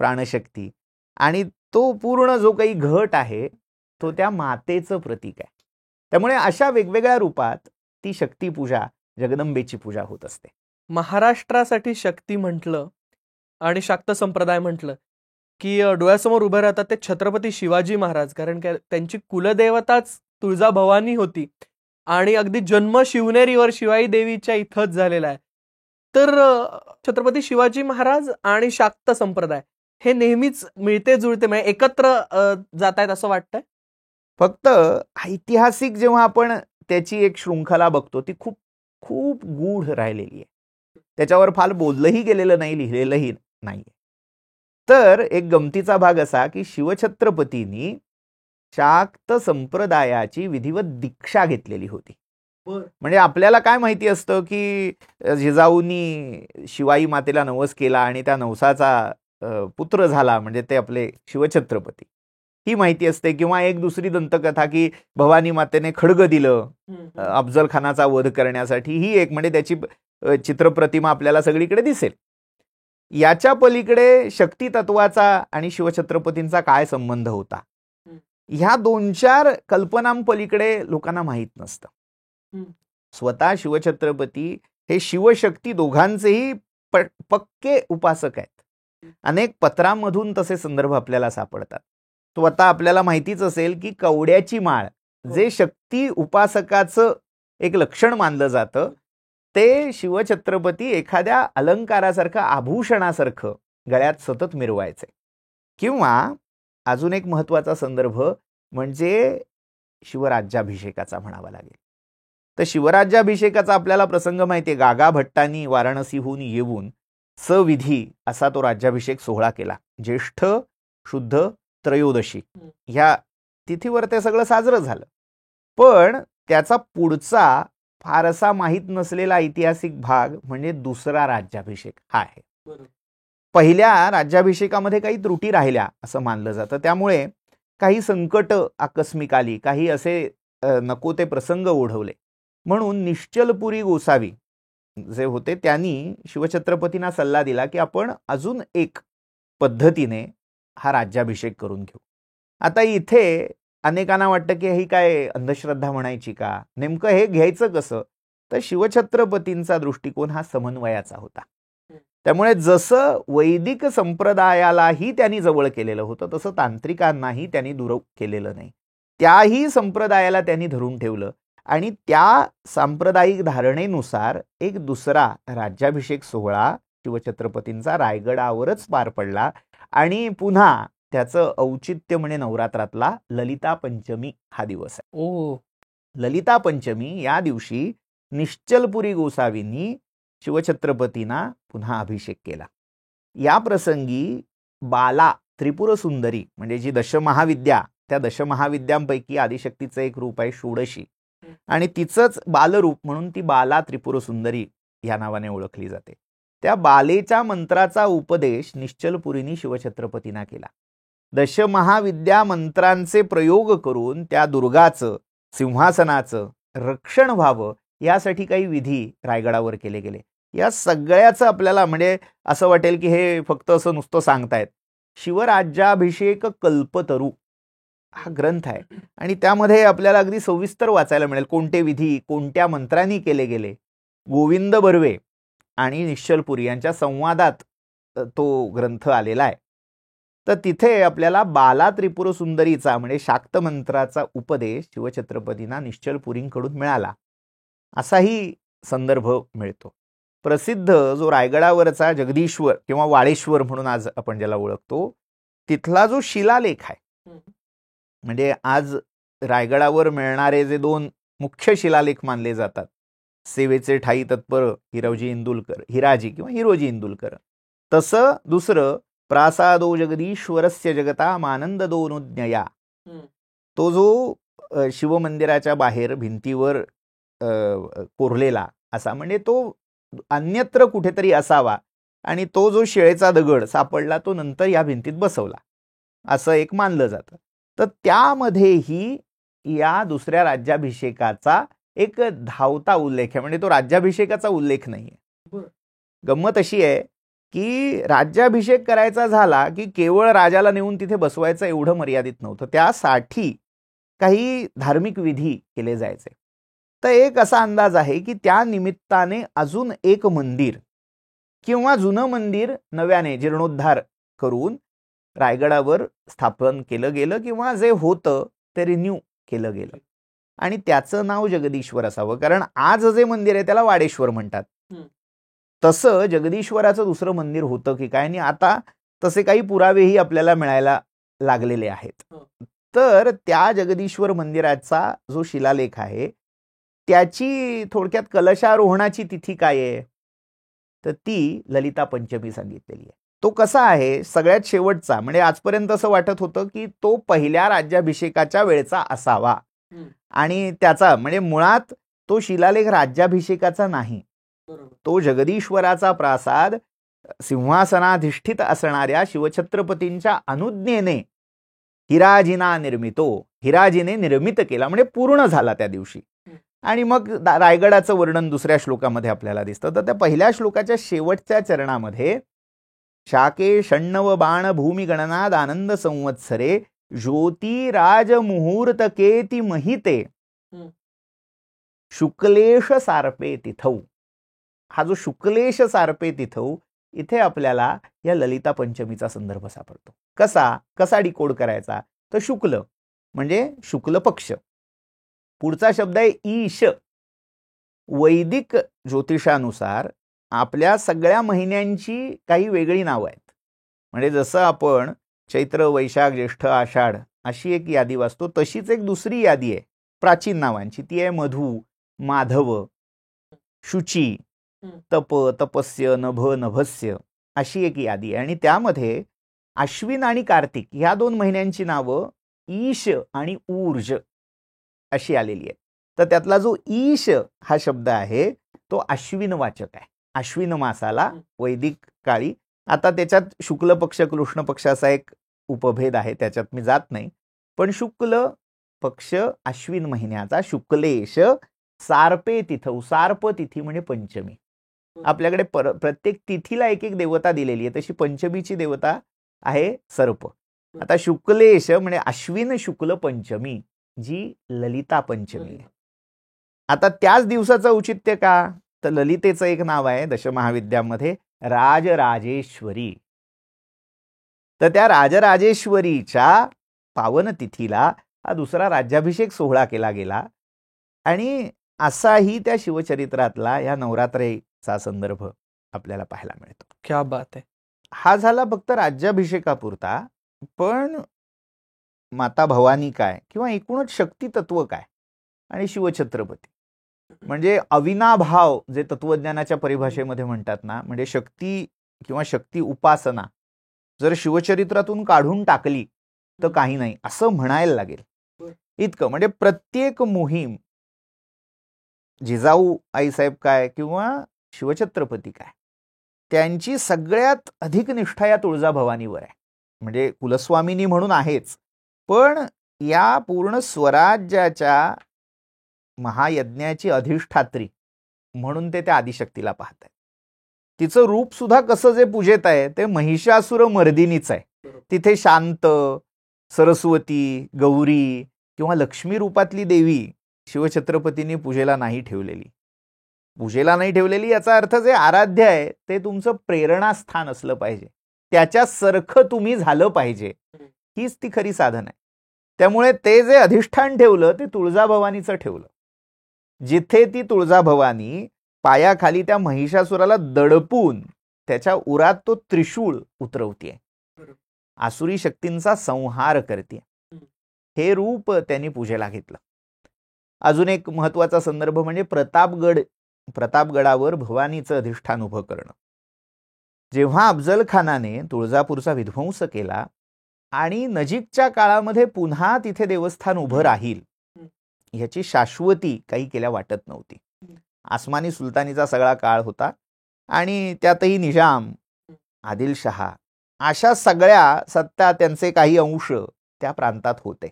प्राणशक्ती, आणि तो पूर्ण जो काही घट आहे तो त्या मातेचं प्रतीक आहे. त्यामुळे अशा वेगवेगळ्या रूपात ती शक्तीपूजा, जगदंबेची पूजा होत असते. महाराष्ट्रासाठी शक्ती म्हटलं आणि शाक्त संप्रदाय म्हटलं की डोळ्यासमोर उभे राहतात ते छत्रपती शिवाजी महाराज. कारण त्यांची कुलदेवताच तुळजाभवानी होती आणि अगदी जन्म शिवनेरीवर शिवाई देवीच्या इथंच झालेला आहे. तर छत्रपती शिवाजी महाराज आणि शाक्त संप्रदाय हे नेहमीच मिळते जुळते, म्हणजे एकत्र जात आहेत असं वाटतंय. फक्त ऐतिहासिक जेव्हा आपण त्याची एक शृंखला बघतो ती खूप खूप गूढ राहिलेली आहे. त्याच्यावर फार बोललंही गेलेलं नाही, लिहिलेलंही नाही. तर एक गमतीचा भाग असा की शिवछत्रपतींनी शाक्त संप्रदायाची विधिवत दीक्षा घेतलेली होती. म्हणजे आपल्याला काय माहिती असतं की जिजाऊंनी शिवाई मातेला नवस केला आणि त्या नवसाचा पुत्र झाला, म्हणजे ते आपले शिवछत्रपती, ही माहिती असते. किंवा एक दुसरी दंतकथा की भवानी मातेने खड्ग दिलं अफजल खानाचा वध करण्यासाठी, ही एक, म्हणजे त्याची चित्रप्रतिमा आपल्याला सगळीकडे दिसेल. याच्या पलीकडे शक्ती तत्वाचा आणि शिवछत्रपतींचा काय संबंध होता, ह्या 2-4 कल्पनांपलीकडे लोकांना माहीत नसतं. स्वतः शिवछत्रपती हे शिवशक्ती दोघांचेही पक्के उपासक आहेत. अनेक पत्रांमधून तसे संदर्भ आपल्याला सापडतात. तो आता आपल्याला माहितीच असेल की कवड्याची माळ, जे शक्ती उपासकाचं एक लक्षण मानलं जातं, ते शिवछत्रपती एखाद्या अलंकारासारखं, आभूषणासारखं गळ्यात सतत मिरवायचे. किंवा अजून एक महत्वाचा संदर्भ म्हणजे शिवराज्याभिषेकाचा म्हणावा लागेल. तर शिवराज्याभिषेकाचा आपल्याला प्रसंग माहितीये. गागा भट्टांनी वाराणसीहून येऊन सविधी असा तो राज्याभिषेक सोहळा केला. ज्येष्ठ शुद्ध त्रयोदशी ह्या तिथीवर ते सगळं साजरं झालं. पण त्याचा पुढचा फारसा माहीत नसलेला ऐतिहासिक भाग म्हणजे दुसरा राज्याभिषेक हा आहे. पहिल्या राज्याभिषेकामध्ये काही त्रुटी राहिल्या असं मानलं जातं. त्यामुळे काही संकट आकस्मिक आली, काही असे नको ते प्रसंग ओढवले. म्हणून निश्चलपुरी गोसावी जे होते त्यांनी शिवछत्रपतींना सल्ला दिला की आपण अजून एक पद्धतीने हा राज्याभिषेक करून घेऊ. आता इथे अनेकांना वाटतं की ही काय अंधश्रद्धा म्हणायची का, नेमकं हे घ्यायचं कसं. तर शिवछत्रपतींचा दृष्टिकोन हा समन्वयाचा होता. त्यामुळे जसं वैदिक संप्रदायालाही त्यांनी जवळ केलेलं होतं तसं तांत्रिकांनाही त्यांनी दूर केलेलं नाही. त्याही संप्रदायाला त्यांनी धरून ठेवलं आणि त्या सांप्रदायिक धारणेनुसार एक दुसरा राज्याभिषेक सोहळा शिवछत्रपतींचा रायगडावरच पार पडला आणि पुन्हा त्याचं औचित्य म्हणजे नवरात्रातला ललिता पंचमी हा दिवस आहे. ओ ललिता पंचमी या दिवशी निश्चलपुरी गोसावींनी शिवछत्रपतींना पुन्हा अभिषेक केला. या प्रसंगी बाला त्रिपुर सुंदरी म्हणजे जी दशमहाविद्या, त्या दशमहाविद्यांपैकी आदिशक्तीचं एक रूप आहे षोडशी आणि तिचंच बालरूप म्हणून ती बाला त्रिपुर सुंदरी या नावाने ओळखली जाते. त्या बालेच्या मंत्राचा उपदेश निश्चलपुरींनी शिवछत्रपतींना केला. दशमहाविद्या मंत्रांचे प्रयोग करून त्या दुर्गाचं सिंहासनाचं रक्षण व्हावं यासाठी काही विधी रायगडावर केले गेले. या सगळ्याचं आपल्याला म्हणजे असं वाटेल की हे फक्त असं नुसतं सांगतायत. शिवराज्याभिषेक कल्पतरू हा ग्रंथ आहे आणि त्यामध्ये आपल्याला अगदी सविस्तर वाचायला मिळेल कोणते विधी कोणत्या मंत्रांनी केले गेले. गोविंद बर्वे आणि निश्चलपुरी यांच्या संवादात तो ग्रंथ आलेला आहे. तर तिथे आपल्याला बाला त्रिपुर सुंदरीचा म्हणजे शाक्त मंत्राचा उपदेश शिवछत्रपतींना निश्चलपुरींकडून मिळाला असाही संदर्भ मिळतो. प्रसिद्ध जो रायगडावरचा जगदीश्वर किंवा वाळेश्वर म्हणून आज आपण ज्याला ओळखतो तिथला जो शिलालेख आहे म्हणजे आज रायगडावर मिळणारे जे दोन मुख्य शिलालेख मानले जातात सेवेचे ठाई तत्पर हिराजी किंवा हिरोजी इंदुलकर, तसं दुसरं प्रासादो जगदीश्वरस्य जगता मानंददोनुज्ञया, तो जो शिवमंदिराच्या बाहेर भिंतीवर कोरलेला असा म्हणजे तो अन्यत्र कुठेतरी असावा आणि तो जो शिळेचा दगड सापडला तो नंतर या भिंतीत बसवला असं एक मानलं जातं. तर त्यामध्येही या दुसऱ्या राज्याभिषेकाचा एक धावता उल्लेख आहे म्हणजे तो राज्याभिषेकाचा उल्लेख नाहीये. गंमत अशी आहे की राज्याभिषेक करायचा झाला की केवळ राजाला नेऊन तिथे बसवायचं एवढं मर्यादित नव्हतं. त्यासाठी काही धार्मिक विधी केले जायचे. तर एक असा अंदाज आहे की त्या निमित्ताने अजून एक मंदिर किंवा जुनं मंदिर नव्याने जीर्णोद्धार करून रायगडावर स्थापन केलं गेलं किंवा जे होतं ते रिन्यू केलं गेलं आणि त्याचं नाव जगदीश्वर असावं. कारण आज जे मंदिर आहे त्याला वाडेश्वर म्हणतात. तसं जगदीश्वराचं दुसरं मंदिर होतं की काय आणि आता तसे काही पुरावेही आपल्याला मिळायला लागलेले आहेत. तर त्या जगदीश्वर मंदिराचा जो शिलालेख आहे त्याची थोडक्यात कलशारोहणाची तिथी काय आहे तर ती ललिता पंचमी सांगितलेली आहे. तो कसा आहे सगळ्यात शेवटचा म्हणजे आजपर्यंत असं वाटत होतं की तो पहिल्या राज्याभिषेकाच्या वेळचा असावा आणि त्याचा म्हणजे मुळात तो शिलालेख राज्याभिषेकाचा नाही. तो जगदीश्वराचा प्रासाद सिंहासनाधिष्ठित असणाऱ्या शिवछत्रपतींच्या अनुज्ञेने हिराजीने निर्मित केला म्हणजे पूर्ण झाला त्या दिवशी. आणि मग रायगडाचं वर्णन दुसऱ्या श्लोकामध्ये आपल्याला दिसतं. तर त्या पहिल्या श्लोकाच्या शेवटच्या चरणामध्ये शाके षण्णव बाण भूमी गणनाद आनंद संवत्सरे ज्योती राज मुहूर्त केती महिते शुक्लेश सार्पे तिथौ. हा जो शुक्लेश सार्पे तिथौ इथे आपल्याला या ललिता पंचमीचा संदर्भ सापडतो. कसा डिकोड करायचा तर शुक्ल म्हणजे शुक्ल पक्ष. पुढचा शब्द आहे ईश. वैदिक ज्योतिषानुसार आपल्या सगळ्या महिन्यांची काही वेगळी नावं आहेत. म्हणजे जसं आपण चैत्र वैशाख ज्येष्ठ आषाढ अशी एक यादी वाचतो तशीच एक दुसरी यादी आहे प्राचीन नावांची. ती आहे मधु माधव शुची तप तपस्य नभ नभस्य अशी एक यादी आहे. आणि त्यामध्ये अश्विन आणि कार्तिक ह्या दोन महिन्यांची नावं ईश आणि ऊर्ज अशी आलेली आहे. तर त्यातला जो ईश हा शब्द आहे तो अश्विन वाचक आहे. अश्विन मासाला वैदिक काळी आता त्याच्यात शुक्ल पक्ष कृष्ण पक्ष असा एक उपभेद आहे त्याच्यात मी जात नाही. पण शुक्ल पक्ष अश्विन महिन्याचा शुक्लेश सार्पे तिथौ. सार्प तिथी म्हणजे पंचमी. आपल्याकडे प्रत्येक तिथीला एक एक देवता दिलेली आहे तशी पंचमीची देवता आहे सर्प. आता शुक्लेश म्हणजे अश्विन शुक्ल पंचमी जी ललिता पंचमी आहे. आता त्याच दिवसाचं औचित्य का, तर ललितेचं एक नाव आहे दशमहाविद्यांमध्ये राजराजेश्वरी. तर त्या राजराजेश्वरीच्या पावन तिथीला हा दुसरा राज्याभिषेक सोहळा केला गेला. आणि असाही त्या शिवचरित्रातला या नवरात्रीचा संदर्भ आपल्याला पाहायला मिळतो. क्या बात आहे. हा झाला फक्त राज्याभिषेकापुरता, पण माता भवानी काय किंवा एकूणच शक्ती तत्व काय आणि शिवछत्रपती म्हणजे अविनाभाव जे तत्वज्ञानाच्या परिभाषेमध्ये म्हणतात ना, म्हणजे शक्ती किंवा शक्ती उपासना जर शिवचरित्रातून काढून टाकली तर काही नाही असं म्हणायला लागेल इतकं. म्हणजे प्रत्येक मोहीम जिजाऊ आईसाहेब काय किंवा शिवछत्रपती काय, त्यांची सगळ्यात अधिक निष्ठा या तुळजाभवानीवर आहे. म्हणजे कुलस्वामिनी म्हणून आहेच, पण या पूर्ण स्वराज्याच्या महायज्ञाची अधिष्ठात्री म्हणून ते त्या आदिशक्तीला पाहत आहेत. तिचं रूप सुद्धा कसं जे पूजेत आहे ते महिषासुर मर्दिनीच आहे. तिथे शांत, सरस्वती, गौरी किंवा लक्ष्मी रूपातली देवी शिवछत्रपतींनी पूजेला नाही ठेवलेली. पूजेला नाही ठेवलेली याचा अर्थ जे आराध्य आहे ते तुमचं प्रेरणास्थान असलं पाहिजे, त्याच्यासारखं तुम्ही झालं पाहिजे, हीच ती खरी साधन आहे. त्यामुळे ते जे अधिष्ठान ठेवलं ते तुळजाभवानीचं ठेवलं. जिथे ती तुळजाभवानी पायाखाली त्या महिषासुराला दडपून त्याच्या उरात तो त्रिशूळ उतरवतीये, आसुरी शक्तींचा संहार करते, हे रूप त्यांनी पूजेला घेतलं. अजून एक महत्वाचा संदर्भ म्हणजे प्रतापगडावर भवानीचं अधिष्ठान उभं करणं. जेव्हा अफजल खानाने तुळजापूरचा विध्वंस केला आणि नजीकच्या काळामध्ये पुन्हा तिथे देवस्थान उभं राहील ह्याची शाश्वती काही केल्या वाटत नव्हती. आसमानी सुलतानीचा सगळा काळ होता आणि त्यातही निजाम, आदिलशहा अशा सगळ्या सत्ता त्यांचे काही अंश त्या प्रांतात होते.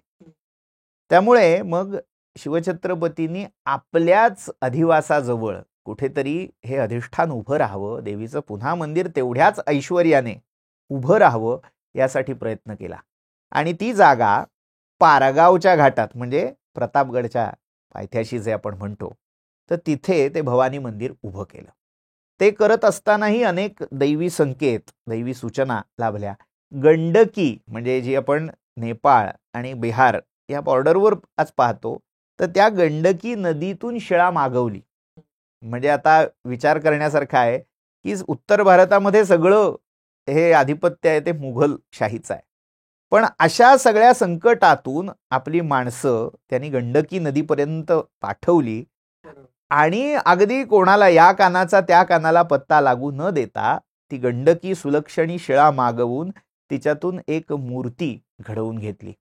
त्यामुळे मग शिवछत्रपतींनी आपल्याच अधिवासाजवळ कुठेतरी हे अधिष्ठान उभं राहावं, देवीचं पुन्हा मंदिर तेवढ्याच ऐश्वर्याने उभं राहावं यासाठी प्रयत्न केला. आणि ती जागा पारगावच्या घाटात म्हणजे प्रतापगडच्या पायथ्याशी जे आपण म्हणतो, तर तिथे ते भवानी मंदिर उभं केलं. ते करत असतानाही अनेक दैवी संकेत, दैवी सूचना लाभल्या. गंडकी म्हणजे जी आपण नेपाळ आणि बिहार या बॉर्डरवर आज पाहतो, तर त्या गंडकी नदीतून शिळा मागवली. म्हणजे आता विचार करण्यासारखा आहे की उत्तर भारतामध्ये सगळं हे आधिपत्य आहे ते मुघल शाहीचं आहे, पण अशा सगळ्या संकटातून आपली माणसं त्यांनी गंडकी नदीपर्यंत पाठवली आणि अगदी कोणाला या कानाचा त्या कानाला पत्ता लागू न देता ती गंडकी सुलक्षणी शिळा मागवून तिच्यातून एक मूर्ती घडवून घेतली,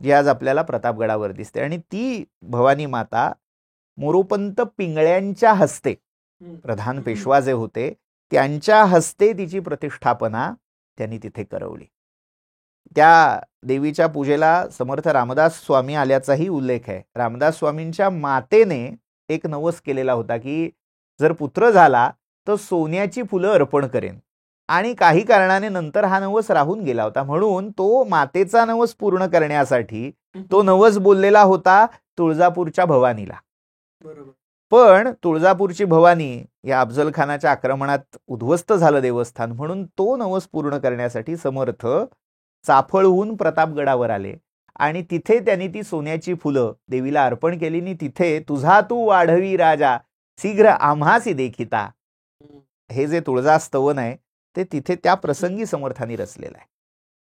जी आज आपल्याला प्रतापगडावर दिसते. आणि ती भवानी माता मोरोपंत पिंगळ्यांच्या हस्ते, प्रधान पेशवा जे होते त्यांच्या हस्ते तिची प्रतिष्ठापना त्यांनी तिथे करवली. त्या देवीच्या पूजेला समर्थ रामदास स्वामी आल्याचाही उल्लेख आहे. रामदास स्वामींच्या मातेने एक नवस केलेला होता की जर पुत्र झाला तर सोन्याची फुलं अर्पण करेन, आणि काही कारणाने नंतर हा नवस राहून गेला होता, म्हणून तो मातेचा नवस पूर्ण करण्यासाठी तो नवस बोललेला होता तुळजापूरच्या भवानीला. पण तुळजापूरची भवानी या अफजल खानाच्या आक्रमणात उद्ध्वस्त झालं देवस्थान, म्हणून तो नवस पूर्ण करण्यासाठी समर्थ चाफळहून प्रतापगडावर आले आणि तिथे त्यांनी ती सोन्याची फुलं देवीला अर्पण केली. आणि तिथे तुझा तू वाढवी राजा शीघ्र आम्हासी देखिता, हे जे तुळजास्तवन आहे ते तिथे त्या प्रसंगी समर्थांनी रचलेलं आहे.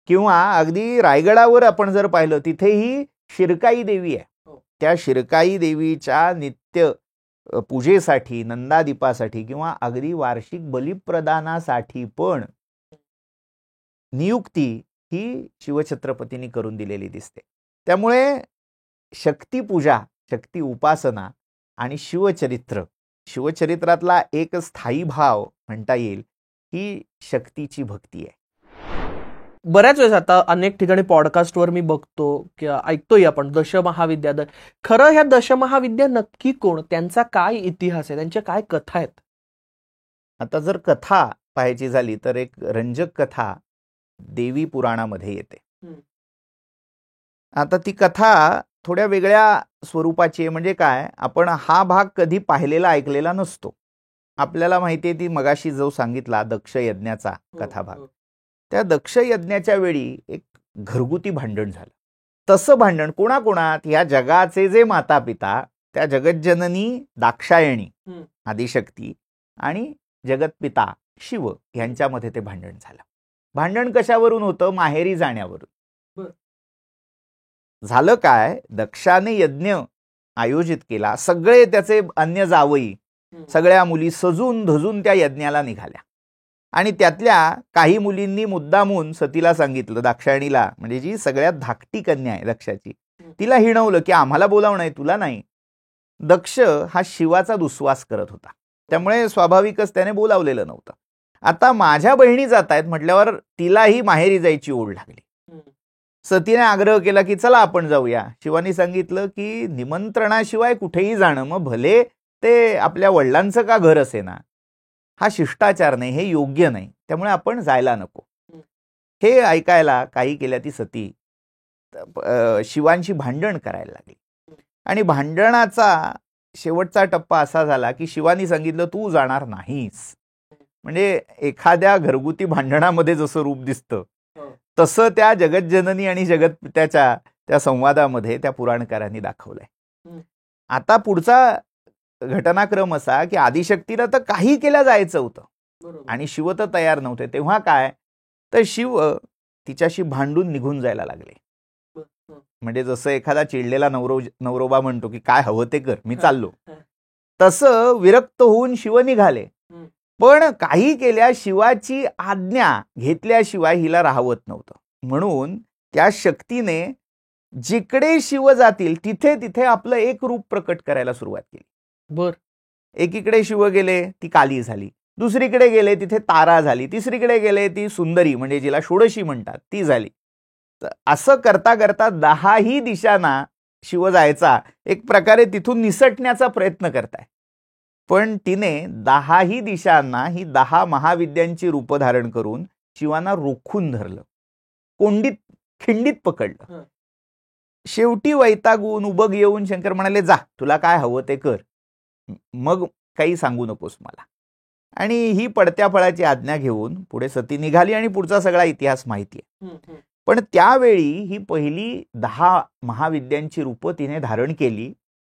किंवा अगदी रायगडावर आपण जर पाहिलं तिथेही शिरकाई देवी आहे. त्या शिरकाई देवीच्या नित्य पूजेसाठी, नंदादीपासाठी किंवा अगदी वार्षिक बलिप्रदानासाठी पण नियुक्ती ही शिवछत्रपतींनी करून दिलेली दिसते. त्यामुळे शक्तिपूजा, शक्ती उपासना आणि शिवचरित्रातला एक स्थायी भाव म्हणता येईल ही शक्तीची भक्ती आहे. बऱ्याच वेळेस आता अनेक ठिकाणी पॉडकास्टवर मी बघतो किंवा ऐकतोय आपण दशमहाविद्या. खरं ह्या दशमहाविद्या नक्की कोण, त्यांचा काय इतिहास आहे, त्यांच्या काय कथा आहेत? आता जर कथा पाहायची झाली तर एक रंजक कथा देवी पुराणामध्ये येते. आता ती कथा थोड्या वेगळ्या स्वरूपाची आहे. म्हणजे काय, आपण हा भाग कधी पाहिलेला ऐकलेला नसतो. आपल्याला माहिती आहे ती मगाशी जो सांगितला दक्ष यज्ञाचा कथाभाग, त्या दक्ष यज्ञाच्या वेळी एक घरगुती भांडण झालं. तसं भांडण कोणाकोणात, या जगाचे जे माता पिता, त्या जगज्जननी दाक्षायणी आदिशक्ती आणि जगतपिता शिव यांच्यामध्ये ते भांडण झालं. भांडण कशावरून होतं? माहेरी जाण्यावरून. झालं काय, दक्षाने यज्ञ आयोजित केला. सगळे त्याचे अन्य जावई, सगळ्या मुली सजून धजून त्या यज्ञाला निघाल्या. आणि त्यातल्या काही मुलींनी मुद्दामून सतीला सांगितलं, दाक्षायणीला, म्हणजे जी सगळ्यात धाकटी कन्या आहे दक्षाची, तिला हिणवलं की आम्हाला बोलावणं आहे, तुला नाही. दक्ष हा शिवाचा दुस्वास करत होता, त्यामुळे स्वाभाविकच त्याने बोलावलेलं नव्हतं. आता माझ्या बहिणी जात आहेत म्हटल्यावर तिलाही माहेरी जायची ओढ लागली. सतीने आग्रह केला की चला आपण जाऊया. शिवानी सांगितलं की निमंत्रणाशिवाय कुठेही जाणं, मग भले ते आपल्या वडिलांचं का घर असे ना, हा शिष्टाचार नाही, हे योग्य नाही, त्यामुळे आपण जायला नको. हे ऐकायला काही केल्या ती सती शिवांशी भांडण करायला लागली. आणि भांडणाचा शेवटचा टप्पा असा झाला की शिवानी सांगितलं तू जाणार नाहीस. म्हणजे एखाद्या घरगुती भांडणामध्ये जसं रूप दिसतं तसं त्या जगज्जननी आणि जगतपित्याच्या त्या संवादामध्ये त्या पुराणकारांनी दाखवलंय. आता पुढचा घटनाक्रम असा की आदिशक्तीला तर काही केल्या जायचं होतं आणि शिव तर तयार नव्हते. तेव्हा काय, तर शिव तिच्याशी भांडून निघून जायला लागले. म्हणजे जसं एखादा चिडलेला नवरोबा म्हणतो की काय हवं ते कर, मी चाललो, तसं विरक्त होऊन शिव निघाले. पण काही केल्या शिवाची आज्ञा घेतल्याशिवाय हिला राहवत नव्हतं. म्हणून त्या शक्तीने जिकडे शिव जातील तिथे तिथे आपलं एक रूप प्रकट करायला सुरुवात केली. एकीकडे शिव गेले ती काली झाली, दुसरीकडे गेले तिथे तारा झाली, तिसरीकडे गेले ती सुंदरी, म्हणजे जिला षोडशी म्हणतात, ती झाली. असं करता करता 10ही दिशांना शिव जायचा, एक प्रकारे तिथून निसटण्याचा प्रयत्न करताय. पण तिने 10ही दिशांना ही 10 महाविद्यांची रूप धारण करून शिवांना रोखून धरलं, कोंडीत खिंडीत पकडलं. शेवटी वैतागून उबग येऊन शंकर म्हणाले, जा तुला काय हवं ते कर, मग काही सांगू नकोस मला. आणि ही पडत्या फळाची आज्ञा घेऊन पुढे सती निघाली आणि पुढचा सगळा इतिहास माहिती आहे. पण त्यावेळी ही पहिली 10 महाविद्यांची रूप तिने धारण केली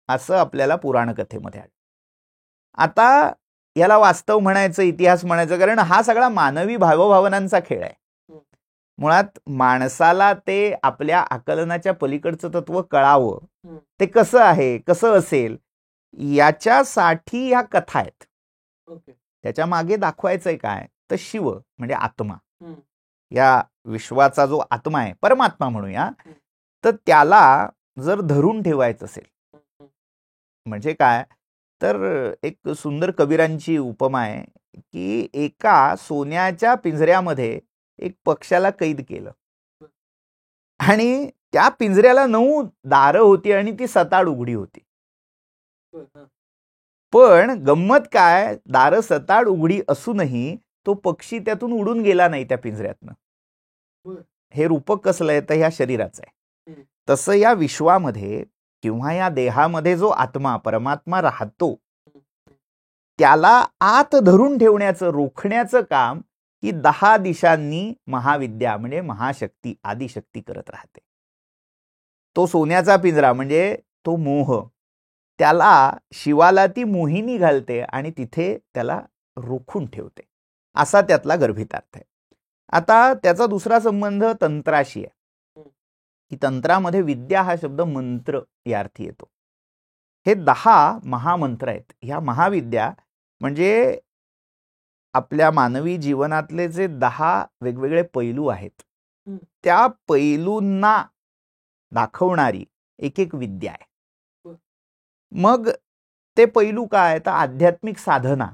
असं आपल्याला पुराण कथेमध्ये आढळतं. आता याला वास्तव म्हणायचं, इतिहास म्हणायचं, कारण हा सगळा मानवी भावभावनांचा खेळ आहे. मुळात माणसाला ते आपल्या आकलनाच्या पलीकडचं तत्व कळावं, ते कसं आहे, कसं असेल, याच्यासाठी ह्या कथा आहेत. त्याच्या मागे दाखवायचंय काय, तर शिव म्हणजे आत्मा, या विश्वाचा जो आत्मा आहे, परमात्मा म्हणूया, तर त्याला जर धरून ठेवायचं असेल, म्हणजे काय, तर एक सुंदर कबीरांची उपमा आहे की एका सोन्याच्या पिंजऱ्यामध्ये एक पक्ष्याला कैद केलं आणि त्या पिंजऱ्याला 9 दारं होती आणि ती सताड उघडी होती. पण गंमत काय, दारं सताड उघडी असूनही तो पक्षी त्यातून उडून गेला नाही त्या पिंजऱ्यातनं. हे रूपक कसलं आहे, तर ह्या शरीराचं आहे. तसं या विश्वामध्ये किंवा या देहामध्ये जो आत्मा परमात्मा राहतो त्याला आत धरून ठेवण्याचं, रोखण्याचं काम ही 10 दिशांनी महाविद्या म्हणजे महाशक्ती आदिशक्ती करत राहते. तो सोन्याचा पिंजरा म्हणजे तो मोह, त्याला शिवाला ती मोहिनी घालते आणि तिथे त्याला रोखून ठेवते, असा त्यातला गर्भितार्थ आहे. आता त्याचा दुसरा संबंध तंत्राशी आहे की तंत्रामध्ये विद्या हा शब्द मंत्र या अर्थी येतो. हे 10 महामंत्र आहेत. ह्या महाविद्या म्हणजे आपल्या मानवी जीवनातले जे 10 वेगवेगळे पैलू आहेत त्या पैलूंना दाखवणारी एक एक विद्या आहे. मग ते पैलू काय, तर आध्यात्मिक साधना,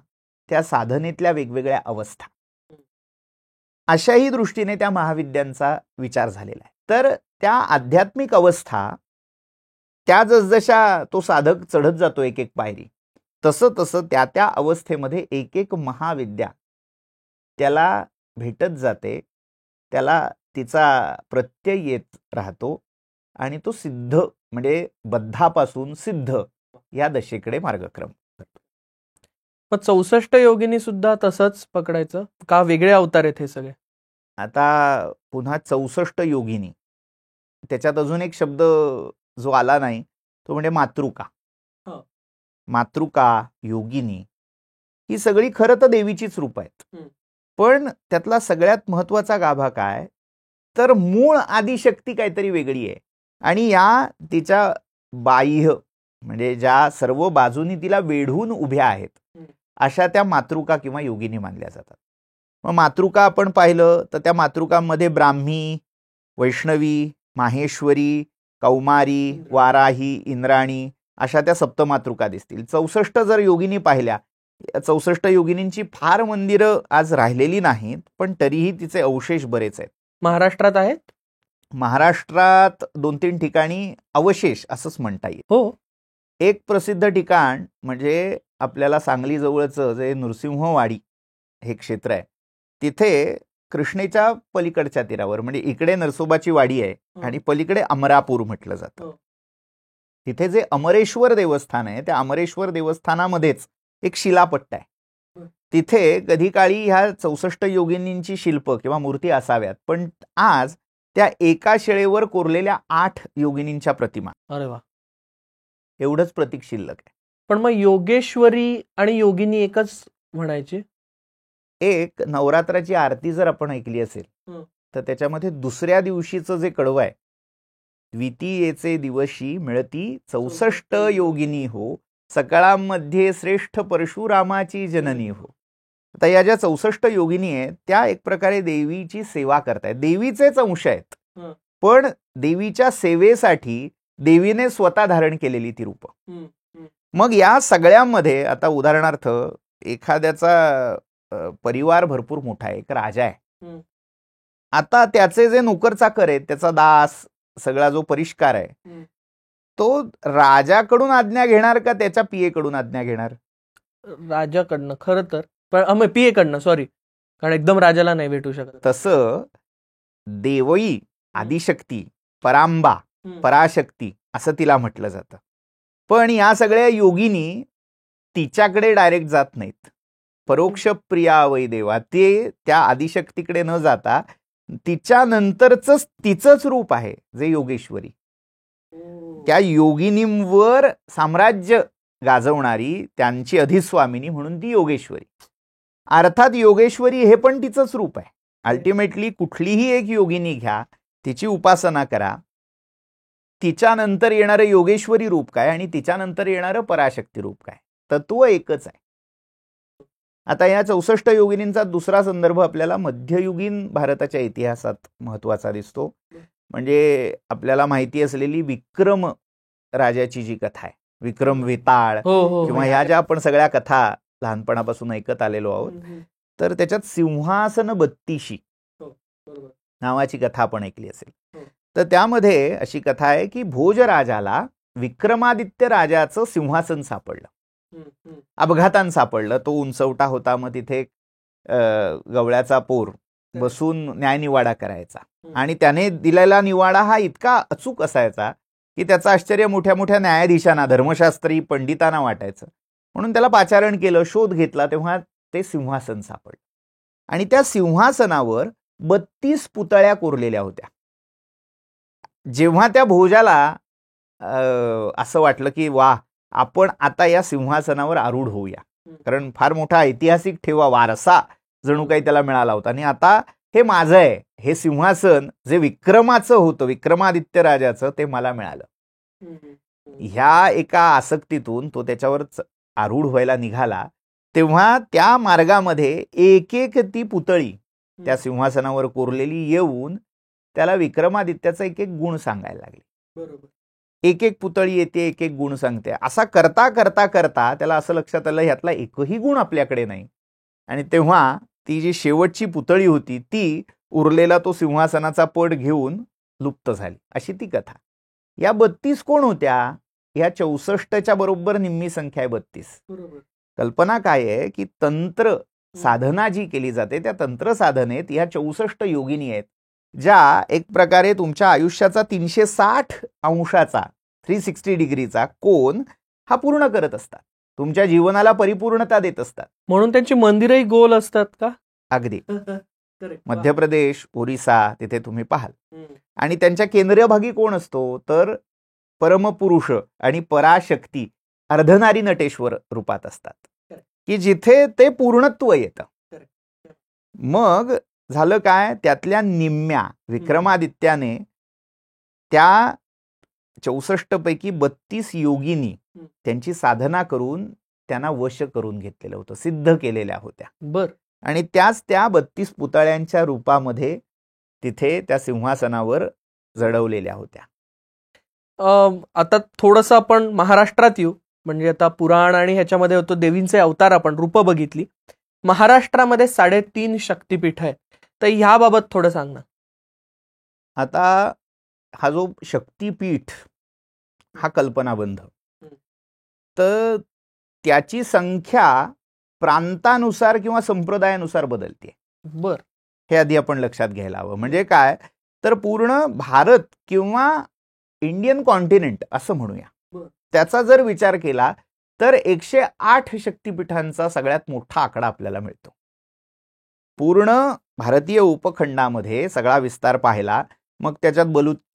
त्या साधनेतल्या वेगवेगळ्या अवस्था, अशाही दृष्टीने त्या महाविद्यांचा विचार झालेला आहे. तर त्या आध्यात्मिक अवस्था, त्या जसजशा तो साधक चढत जातो एक एक पायरी, तसं तसं त्या त्या अवस्थेमध्ये एक एक महाविद्या त्याला भेटत जाते, त्याला तिचा प्रत्यय येत राहतो आणि तो सिद्ध म्हणजे बद्धापासून सिद्ध या दशेकडे मार्गक्रम. मग 64 योगिनी सुद्धा तसंच पकडायचं का? वेगळे अवतार आहेत हे सगळे? आता पुन्हा 64 योगिनी, त्याच्यात अजून एक शब्द जो आला नाही तो म्हणजे मातृका. हो. मातृका, योगिनी ही सगळी खरं तर देवीचीच रूप आहेत. पण त्यातला सगळ्यात महत्वाचा गाभा काय, तर मूळ आदिशक्ती काहीतरी वेगळी आहे. आणि या तिच्या बाह्य म्हणजे ज्या सर्व बाजूनी तिला वेढून उभ्या आहेत अशा त्या मातृका किंवा योगिनी मानल्या जातात. मग मातृका आपण पाहिलं तर त्या मातृकांमध्ये ब्राह्मी, वैष्णवी, माहेश्वरी, कौमारी, वाराही, इंद्राणी अशा त्या सप्तमातृका दिसतील. 64 जर योगिनी पाहिल्या, 64 योगिनींची फार मंदिरं आज राहिलेली नाहीत, पण तरीही तिचे अवशेष बरेच आहेत. महाराष्ट्रात आहेत? महाराष्ट्रात 2-3 ठिकाणी अवशेष असंच म्हणता येईल. हो. एक प्रसिद्ध ठिकाण म्हणजे आपल्याला सांगली जवळचं जे नृसिंहवाडी हे क्षेत्र आहे, तिथे कृष्णेच्या पलीकडच्या तीरावर म्हणजे इकडे नरसोबाची वाडी आहे आणि पलीकडे अमरापूर म्हटलं जातं. तिथे जे अमरेश्वर देवस्थान आहे त्या अमरेश्वर देवस्थानामध्येच एक शिलापट्ट आहे. तिथे कधी काळी ह्या 64 योगिनींची शिल्प किंवा मूर्ती असाव्यात, पण आज त्या एका शिळेवर कोरलेल्या 8 योगिनींच्या प्रतिमा. अरे वा. एवढंच प्रतीक शिल्लक आहे. पण मग योगेश्वरी आणि योगिनी एकच म्हणायची? एक नवरात्राची आरती जर आपण ऐकली असेल तर त्याच्यामध्ये दुसऱ्या दिवशीचं जे कडवं आहे, द्वितीयेचे दिवशी मिळती 64 योगिनी हो, सकाळामध्ये श्रेष्ठ परशुरामाची जननी हो. आता या ज्या 64 योगिनी आहेत त्या एक प्रकारे देवीची सेवा करतायत, देवीचेच अंश आहेत, पण देवीच्या सेवेसाठी देवीने स्वतः धारण केलेली ती रूप. मग या सगळ्यांमध्ये आता उदाहरणार्थ एखाद्याचा परिवार भरपूर मोठा आहे, एक राजा आहे. आता त्याचे जे नोकर चाकर आहेत, त्याचा दास, सगळा जो परिष्कार आहे, तो राजाकडून आज्ञा घेणार का त्याच्या पियेकडून आज्ञा घेणार? राजाकडनं खरं तर, पण पियेकडनं, सॉरी, कारण एकदम राजाला नाही भेटू शकत. तसं देवई, आदिशक्ती, परांबा, पराशक्ती असं तिला म्हटलं जातं. पण या सगळ्या योगिनी तिच्याकडे डायरेक्ट जात नाहीत. परोक्ष प्रिया वै देवा, ते त्या आदिशक्तीकडे न जाता तिच्यानंतरच तिचंच रूप आहे जे योगेश्वरी. त्या योगिनींवर साम्राज्य गाजवणारी त्यांची अधिस्वामिनी म्हणून ती योगेश्वरी. अर्थात योगेश्वरी हे पण तिचंच रूप आहे. अल्टिमेटली कुठलीही एक योगिनी घ्या, तिची उपासना करा, तिच्यानंतर येणारं योगेश्वरी रूप काय आणि तिच्यानंतर येणारं पराशक्ती रूप काय, तत्व एकच आहे. आता या 64 योगिनींचा दुसरा संदर्भ आपल्याला मध्ययुगीन भारताच्या इतिहासात महत्वाचा दिसतो. म्हणजे आपल्याला माहिती असलेली विक्रम राजाची जी कथा आहे, विक्रम वेताळ, किंवा ह्या ज्या आपण सगळ्या कथा लहानपणापासून ऐकत आलेलो आहोत, तर त्याच्यात सिंहासन बत्तीशी नावाची कथा आपण ऐकली असेल. तर त्यामध्ये अशी कथा आहे की भोजराजाला विक्रमादित्य राजाचं सिंहासन सापडलं, अपघातान सापडलं. तो उंचवटा होता, मग तिथे गवळ्याचा पोर बसून न्यायनिवाडा करायचा आणि त्याने दिलेला निवाडा हा इतका अचूक असायचा की त्याचं आश्चर्य मोठ्या मोठ्या न्यायाधीशांना, धर्मशास्त्री पंडितांना वाटायचं. म्हणून त्याला पाचारण केलं, शोध घेतला, तेव्हा ते सिंहासन सापडलं. आणि त्या सिंहासनावर 32 पुतळ्या कोरलेल्या होत्या. जेव्हा त्या भोजाला असं वाटलं की वा, आपण आता या सिंहासनावर आरूढ होऊया, कारण फार मोठा ऐतिहासिक ठेवा, वारसा जणू काही त्याला मिळाला होता, आणि आता हे माझं आहे, हे सिंहासन जे विक्रमाचं होतं, विक्रमादित्य राजाचं, ते मला मिळालं. ह्या एका आसक्तीतून तो त्याच्यावर आरूढ व्हायला निघाला. तेव्हा त्या मार्गामध्ये एक एक ती पुतळी त्या सिंहासनावर कोरलेली येऊन त्याला विक्रमादित्याचा एक एक गुण सांगायला लागली. एक एक पुतळी येते, एक एक गुण सांगते. असा करता करता करता त्याला असं लक्षात आलं, ह्यातला एकही गुण आपल्याकडे नाही. आणि तेव्हा ती जी शेवटची पुतळी होती ती उरलेला तो सिंहासनाचा पट घेऊन लुप्त झाली, अशी ती कथा. या 32 कोण होत्या? या 64च्या बरोबर निम्मी संख्या आहे 32. कल्पना काय आहे की तंत्र साधना जी केली जाते त्या तंत्र साधनेत या 64 योगिनी आहेत, ज्या एक प्रकारे तुमच्या आयुष्याचा 360 अंशाचा 360 डिग्रीचा कोन हा पूर्ण करत असतात, तुमच्या जीवनाला परिपूर्णता देत असतात. म्हणून त्यांची मंदिरही गोल असतात का? अगदी. मध्य प्रदेश, ओरिसा तिथे तुम्ही पाहाल. आणि त्यांच्या केंद्रीय भागी कोण असतो तर परमपुरुष आणि पराशक्ती अर्धनारी नटेश्वर रूपात असतात, की जिथे ते पूर्णत्व येतं. मग झालं काय, त्यातल्या निम्म्या विक्रमादित्याने त्या 64 पैकी 32 योगिनी त्यांची साधना करून त्यांना वश करून घेतलेलं होतं, सिद्ध केलेल्या होत्या. बर. आणि त्याच त्या 32 पुतळ्यांच्या रूपामध्ये तिथे त्या सिंहासनावर जडवलेल्या होत्या. आता थोडंसं आपण महाराष्ट्रात येऊ. म्हणजे आता पुराण आणि ह्याच्यामध्ये होतो देवींचे अवतार, आपण रूप बघितली. महाराष्ट्रामध्ये 3.5 शक्तिपीठ आहेत, तर ह्याबाबत थोडं सांग ना. आता हा जो शक्तिपीठ हा कल्पनाबंध, तर त्याची संख्या प्रांतानुसार किंवा संप्रदायानुसार बदलते. बर. हे आधी आपण लक्षात घ्यायला हवं. म्हणजे काय तर पूर्ण भारत किंवा इंडियन कॉन्टिनेंट असं म्हणूया, त्याचा जर विचार केला तर 108 शक्तिपीठांचा सगळ्यात मोठा आकडा आपल्याला मिळतो. पूर्ण भारतीय उपखंडामध्ये सगळा विस्तार पाहिला, मग त्याच्यात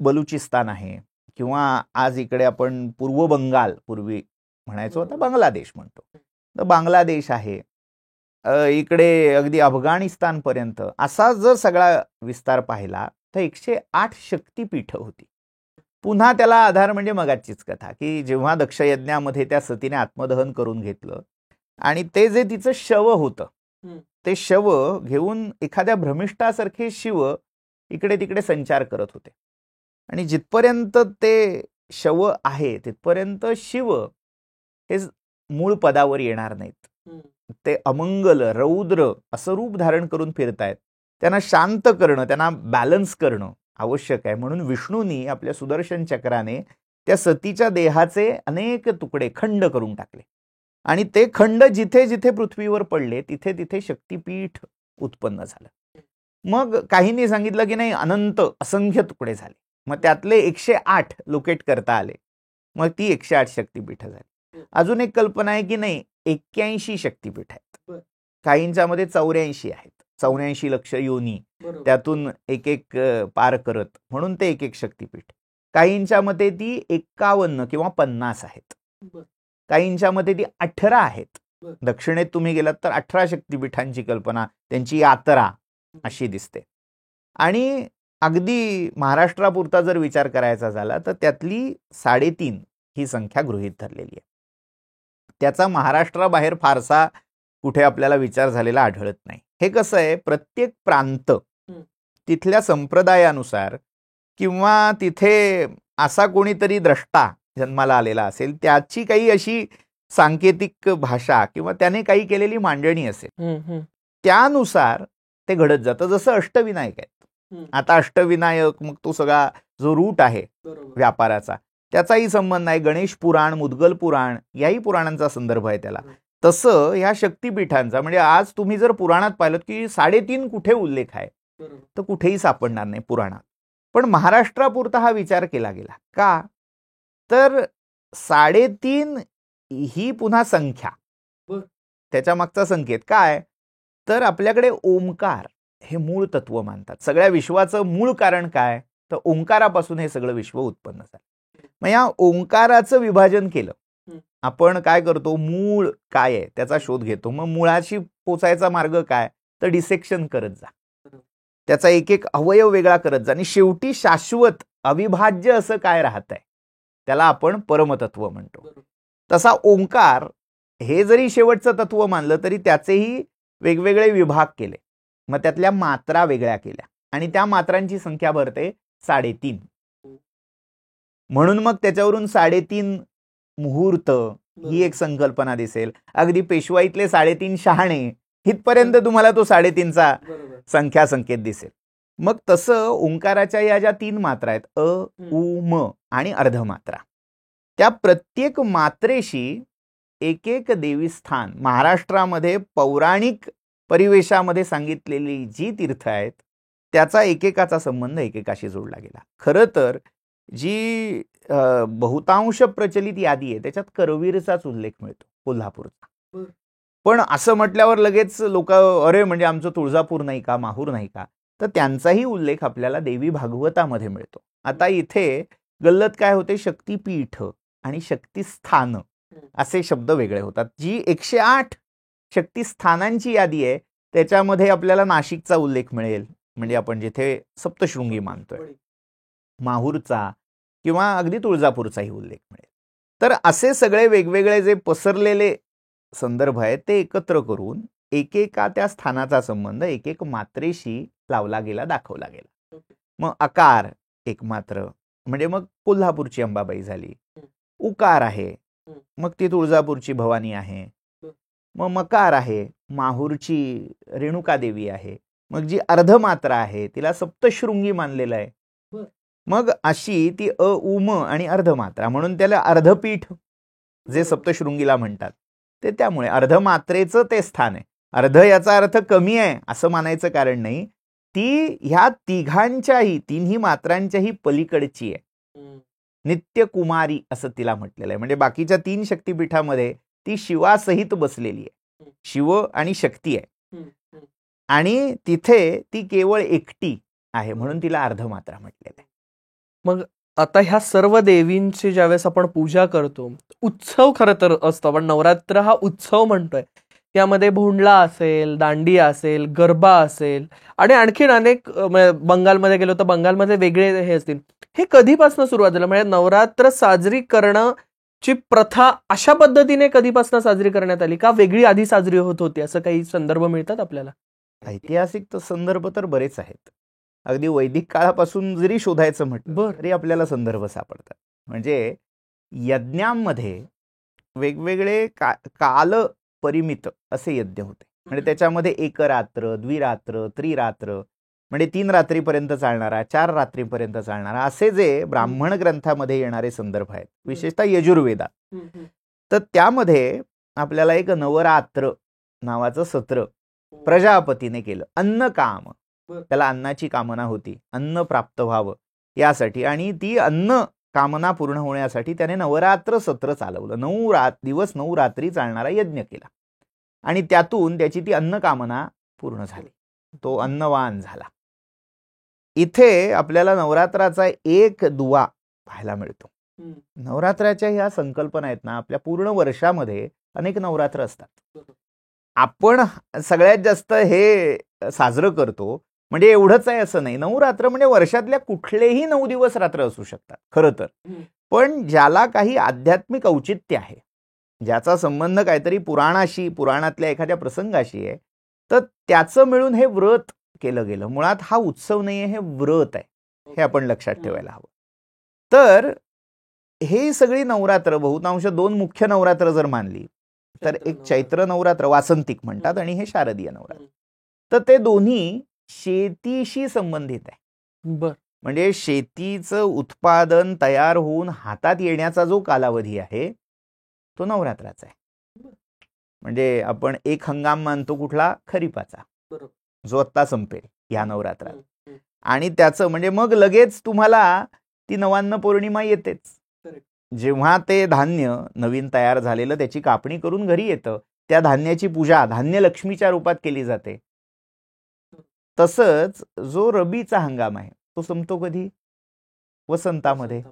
बलुचिस्तान आहे, किंवा आज इकडे आपण पूर्व बंगाल, पूर्वी म्हणायचो आता बांगलादेश म्हणतो, तर बांगलादेश आहे, इकडे अगदी अफगाणिस्तान पर्यंत असा जर सगळा विस्तार पाहिला तर 108 शक्तिपीठ होती. पुन्हा त्याला आधार म्हणजे मगाचीच कथा, की जेव्हा दक्षयज्ञामध्ये त्या सतीने आत्मदहन करून घेतलं आणि ते जे तिचं शव होतं, ते शव घेऊन एखाद्या भ्रमिष्ठासारखे शिव इकडे तिकडे संचार करत होते. आणि जिथपर्यंत ते शव आहे तिथपर्यंत शिव हे मूळ पदावर येणार नाहीत. ते अमंगल रौद्र असं रूप धारण करून फिरतायत. त्यांना शांत करणं, त्यांना बॅलन्स करणं आवश्यक आहे. म्हणून विष्णूंनी आपल्या सुदर्शन चक्राने त्या सतीच्या देहाचे अनेक तुकडे खंड करून टाकले, आणि ते खंड जिथे जिथे पृथ्वीवर पडले तिथे तिथे शक्तिपीठ उत्पन्न झालं. मग काहींनी सांगितलं की नाही, अनंत असंख्य तुकडे झाले, मग त्यातले 108 लोकेट करता आले, मग ती 108 शक्तिपीठ झाली. अजून एक कल्पना आहे की नाही, 81 शक्तिपीठ आहेत, काहींच्या मध्ये 84 आहेत, 84 लक्ष योनी, त्यातून एक एक पार करत, म्हणून ते एक एक शक्तिपीठ. काहींच्या मते ती 51 किंवा 50 आहेत, काहींच्या मते ती 18 आहेत. दक्षिणेत तुम्ही गेलात तर 18 शक्तिपीठांची कल्पना, त्यांची यात्रा अशी दिसते. आणि अगदी महाराष्ट्रापुरता जर विचार करायचा झाला तर त्यातली 3.5 ही संख्या गृहीत धरलेली आहे. त्याचा महाराष्ट्राबाहेर फारसा कुठे आपल्याला विचार झालेला आढळत नाही. हे कसं आहे, प्रत्येक प्रांत तिथल्या संप्रदायानुसार किंवा तिथे असा कोणीतरी द्रष्टा जन्माला आलेला असेल, त्याची काही अशी सांकेतिक भाषा किंवा त्याने काही केलेली मांडणी असेल, त्यानुसार ते घडत जातं. जसं अष्टविनायक आहेत. आता अष्टविनायक, मग तो सगळा जो रूट आहे व्यापाराचा, त्याचाही संबंध नाही. गणेश पुराण, मुद्गल पुराण याही पुराणांचा संदर्भ आहे त्याला. तसं ह्या शक्तिपीठांचा, म्हणजे आज तुम्ही जर पुराणात पाहिलं की 3.5 कुठे उल्लेख आहे तर कुठेही सापडणार नाही पुराणात. पण महाराष्ट्रापुरता हा विचार केला गेला का, तर 3.5 ही पुन्हा संख्या, त्याच्या मागचा संकेत काय, तर आपल्याकडे ओंकार हे मूळ तत्व मानतात. सगळ्या विश्वाचं मूळ कारण काय, तर ओंकारापासून हे सगळं विश्व उत्पन्न झालं. मग या ओंकाराचं विभाजन केलं. आपण काय करतो, मूळ काय आहे त्याचा शोध घेतो, मग मुळाशी पोचायचा मार्ग काय, तर डिसेक्शन करत जा, त्याचा एक एक अवयव वेगळा करत जा, आणि शेवटी शाश्वत अविभाज्य असं काय राहत आहे त्याला आपण परमतत्व म्हणतो. तसा ओंकार हे जरी शेवटचं तत्व मानलं तरी त्याचेही वेगवेगळे विभाग केले, मग त्यातल्या मात्रा वेगळ्या केल्या, आणि त्या मात्रांची संख्या भरते 3.5. म्हणून मग त्याच्यावरून 3.5 मुहूर्त ही एक संकल्पना दिसेल. अगदी पेशवाईतले 3.5 शहाणे इथपर्यंत तुम्हाला तो 3.5चा संख्या संकेत दिसेल. मग तसं ओंकाराच्या या ज्या 3 मात्रा आहेत, अ, उ, म आणि अर्धमात्रा, त्या प्रत्येक मात्रेशी एक एक देवीस्थान, महाराष्ट्रामध्ये पौराणिक परिवेशामध्ये सांगितलेली जी तीर्थ आहेत त्याचा एकेकाचा संबंध एकेकाशी जोडला गेला. खरं तर जी बहुतांश प्रचलित यादी आहे त्याच्यात करवीरचाच उल्लेख मिळतो, कोल्हापूरचा. पण असं म्हटल्यावर लगेच लोक अरे म्हणजे आमचं तुळजापूर नाही का, माहूर नाही का, तर त्यांचाही उल्लेख आपल्याला देवी भागवतामध्ये मिळतो. आता इथे गल्लत काय होते, शक्तीपीठ आणि शक्तिस्थान असे शब्द वेगळे होतात. जी 108 शक्तिस्थानांची यादी आहे त्याच्यामध्ये आपल्याला नाशिकचा उल्लेख मिळेल, म्हणजे आपण जिथे सप्तशृंगी मानतोय, माहूरचा किंवा अगदी तुळजापूरचाही उल्लेख मिळेल. तर असे सगळे वेगवेगळे जे पसरलेले संदर्भ आहेत ते एकत्र करून एकेका त्या स्थानाचा संबंध एक एक मात्रेशी लावला गेला, दाखवला गेला. मग अकार एक मात्र म्हणजे मग कोल्हापूरची अंबाबाई झाली. उकार आहे मग ती तुळजापूरची भवानी आहे. मग मकार आहे माहूरची रेणुका देवी आहे. मग जी अर्धमात्रा आहे तिला सप्तशृंगी मानलेलं आहे. मग अशी ती उम आणि अर्धमात्रा म्हणून त्याला अर्धपीठ जे सप्तशृंगीला म्हणतात ते त्यामुळे अर्धमात्रेचं ते स्थान आहे. अर्ध याचा अर्थ कमी आहे असं मानायचं कारण नाही, ती ह्या तिघांच्याही तिन्ही मात्रांच्याही पलीकडची आहे. नित्यकुमारी असं तिला म्हटलेलं आहे. म्हणजे बाकीच्या 3 शक्तिपीठामध्ये ती शिवासहित बसलेली आहे, शिव आणि शक्ती आहे, आणि तिथे ती केवळ एकटी आहे म्हणून तिला अर्धमात्रा म्हटलेलं आहे. मग आता ह्या सर्व देवींची ज्यावेळेस आपण पूजा करतो, उत्सव खरं तर असतो, आपण नवरात्र हा उत्सव म्हणतोय. यामध्ये भोंडला असेल, दांडिया असेल, गरबा असेल आणि आणखीन अनेक बंगालमध्ये गेलो तर बंगालमध्ये वेगळे हे असतील. हे कधीपासून सुरुवात झालं, म्हणजे नवरात्र साजरी करणंची प्रथा अशा पद्धतीने कधीपासून साजरी करण्यात आली का, वेगळी आधी साजरी होत होती, असं काही संदर्भ मिळतात आपल्याला? ऐतिहासिक संदर्भ तर बरेच आहेत. अगदी वैदिक काळापासून जरी शोधायचं म्हटलं तरी आपल्याला संदर्भ सापडतात. म्हणजे यज्ञांमध्ये वेगवेगळे काल परिमित असे यज्ञ होते. म्हणजे त्याच्यामध्ये एकरात्र, द्विरात्र, त्रिरात्र म्हणजे 3 रात्रीपर्यंत चालणारा, 4 रात्रीपर्यंत चालणारा असे जे ब्राह्मण ग्रंथामध्ये येणारे संदर्भ आहेत, विशेषतः यजुर्वेदात, तर त्यामध्ये आपल्याला एक नवरात्र नावाचं सत्र प्रजापतीने केलं. अन्न काम, त्याला अन्नाची कामना होती, अन्न प्राप्त व्हावं यासाठी, आणि ती अन्न कामना पूर्ण होण्यासाठी त्याने नवरात्र सत्र चालवलं. 9 दिवस 9 रात्री चालणारा यज्ञ केला आणि त्यातून त्याची ती अन्न कामना पूर्ण झाली, तो अन्नवान झाला. इथे आपल्याला नवरात्राचा एक दुवा पाहायला मिळतो. नवरात्राच्या ह्या संकल्पना आहेत ना, आपल्या पूर्ण वर्षामध्ये अनेक नवरात्र असतात. आपण सगळ्यात जास्त हे साजरं करतो म्हणजे एवढंच आहे असं नाही. नवरात्र म्हणजे वर्षातल्या कुठलेही 9 दिवस रात्र असू शकतात खरं तर. पण ज्याला काही आध्यात्मिक औचित्य आहे, ज्याचा संबंध काहीतरी पुराणाशी, पुराणातल्या एखाद्या प्रसंगाशी आहे, तर त्याचं मिळून हे व्रत केलं गेलं. मुळात हा उत्सव नाहीये, हे व्रत आहे, हे आपण लक्षात ठेवायला हवं. तर हे सगळी नवरात्र बहुतांश 2 मुख्य नवरात्र जर मानली तर एक चैत्र नवरात्र वासंतिक म्हणतात आणि हे शारदीय नवरात्र. तर ते दोन्ही शेतीशी संबंधित आहे. म्हणजे शेतीचं उत्पादन तयार होऊन हातात येण्याचा जो कालावधी आहे तो नवरात्राचा आहे. म्हणजे आपण एक हंगाम मानतो कुठला, खरीपाचा, जो आत्ता संपेल या नवरात्रात, आणि त्याचं म्हणजे मग लगेच तुम्हाला ती नवान्न पौर्णिमा येतेच, जेव्हा ते धान्य नवीन तयार झालेलं त्याची कापणी करून घरी येतं, त्या धान्याची पूजा धान्य लक्ष्मीच्या रूपात केली जाते. तसंच जो रबीचा हंगाम आहे तो संपतो कधी, वसंतामध्ये.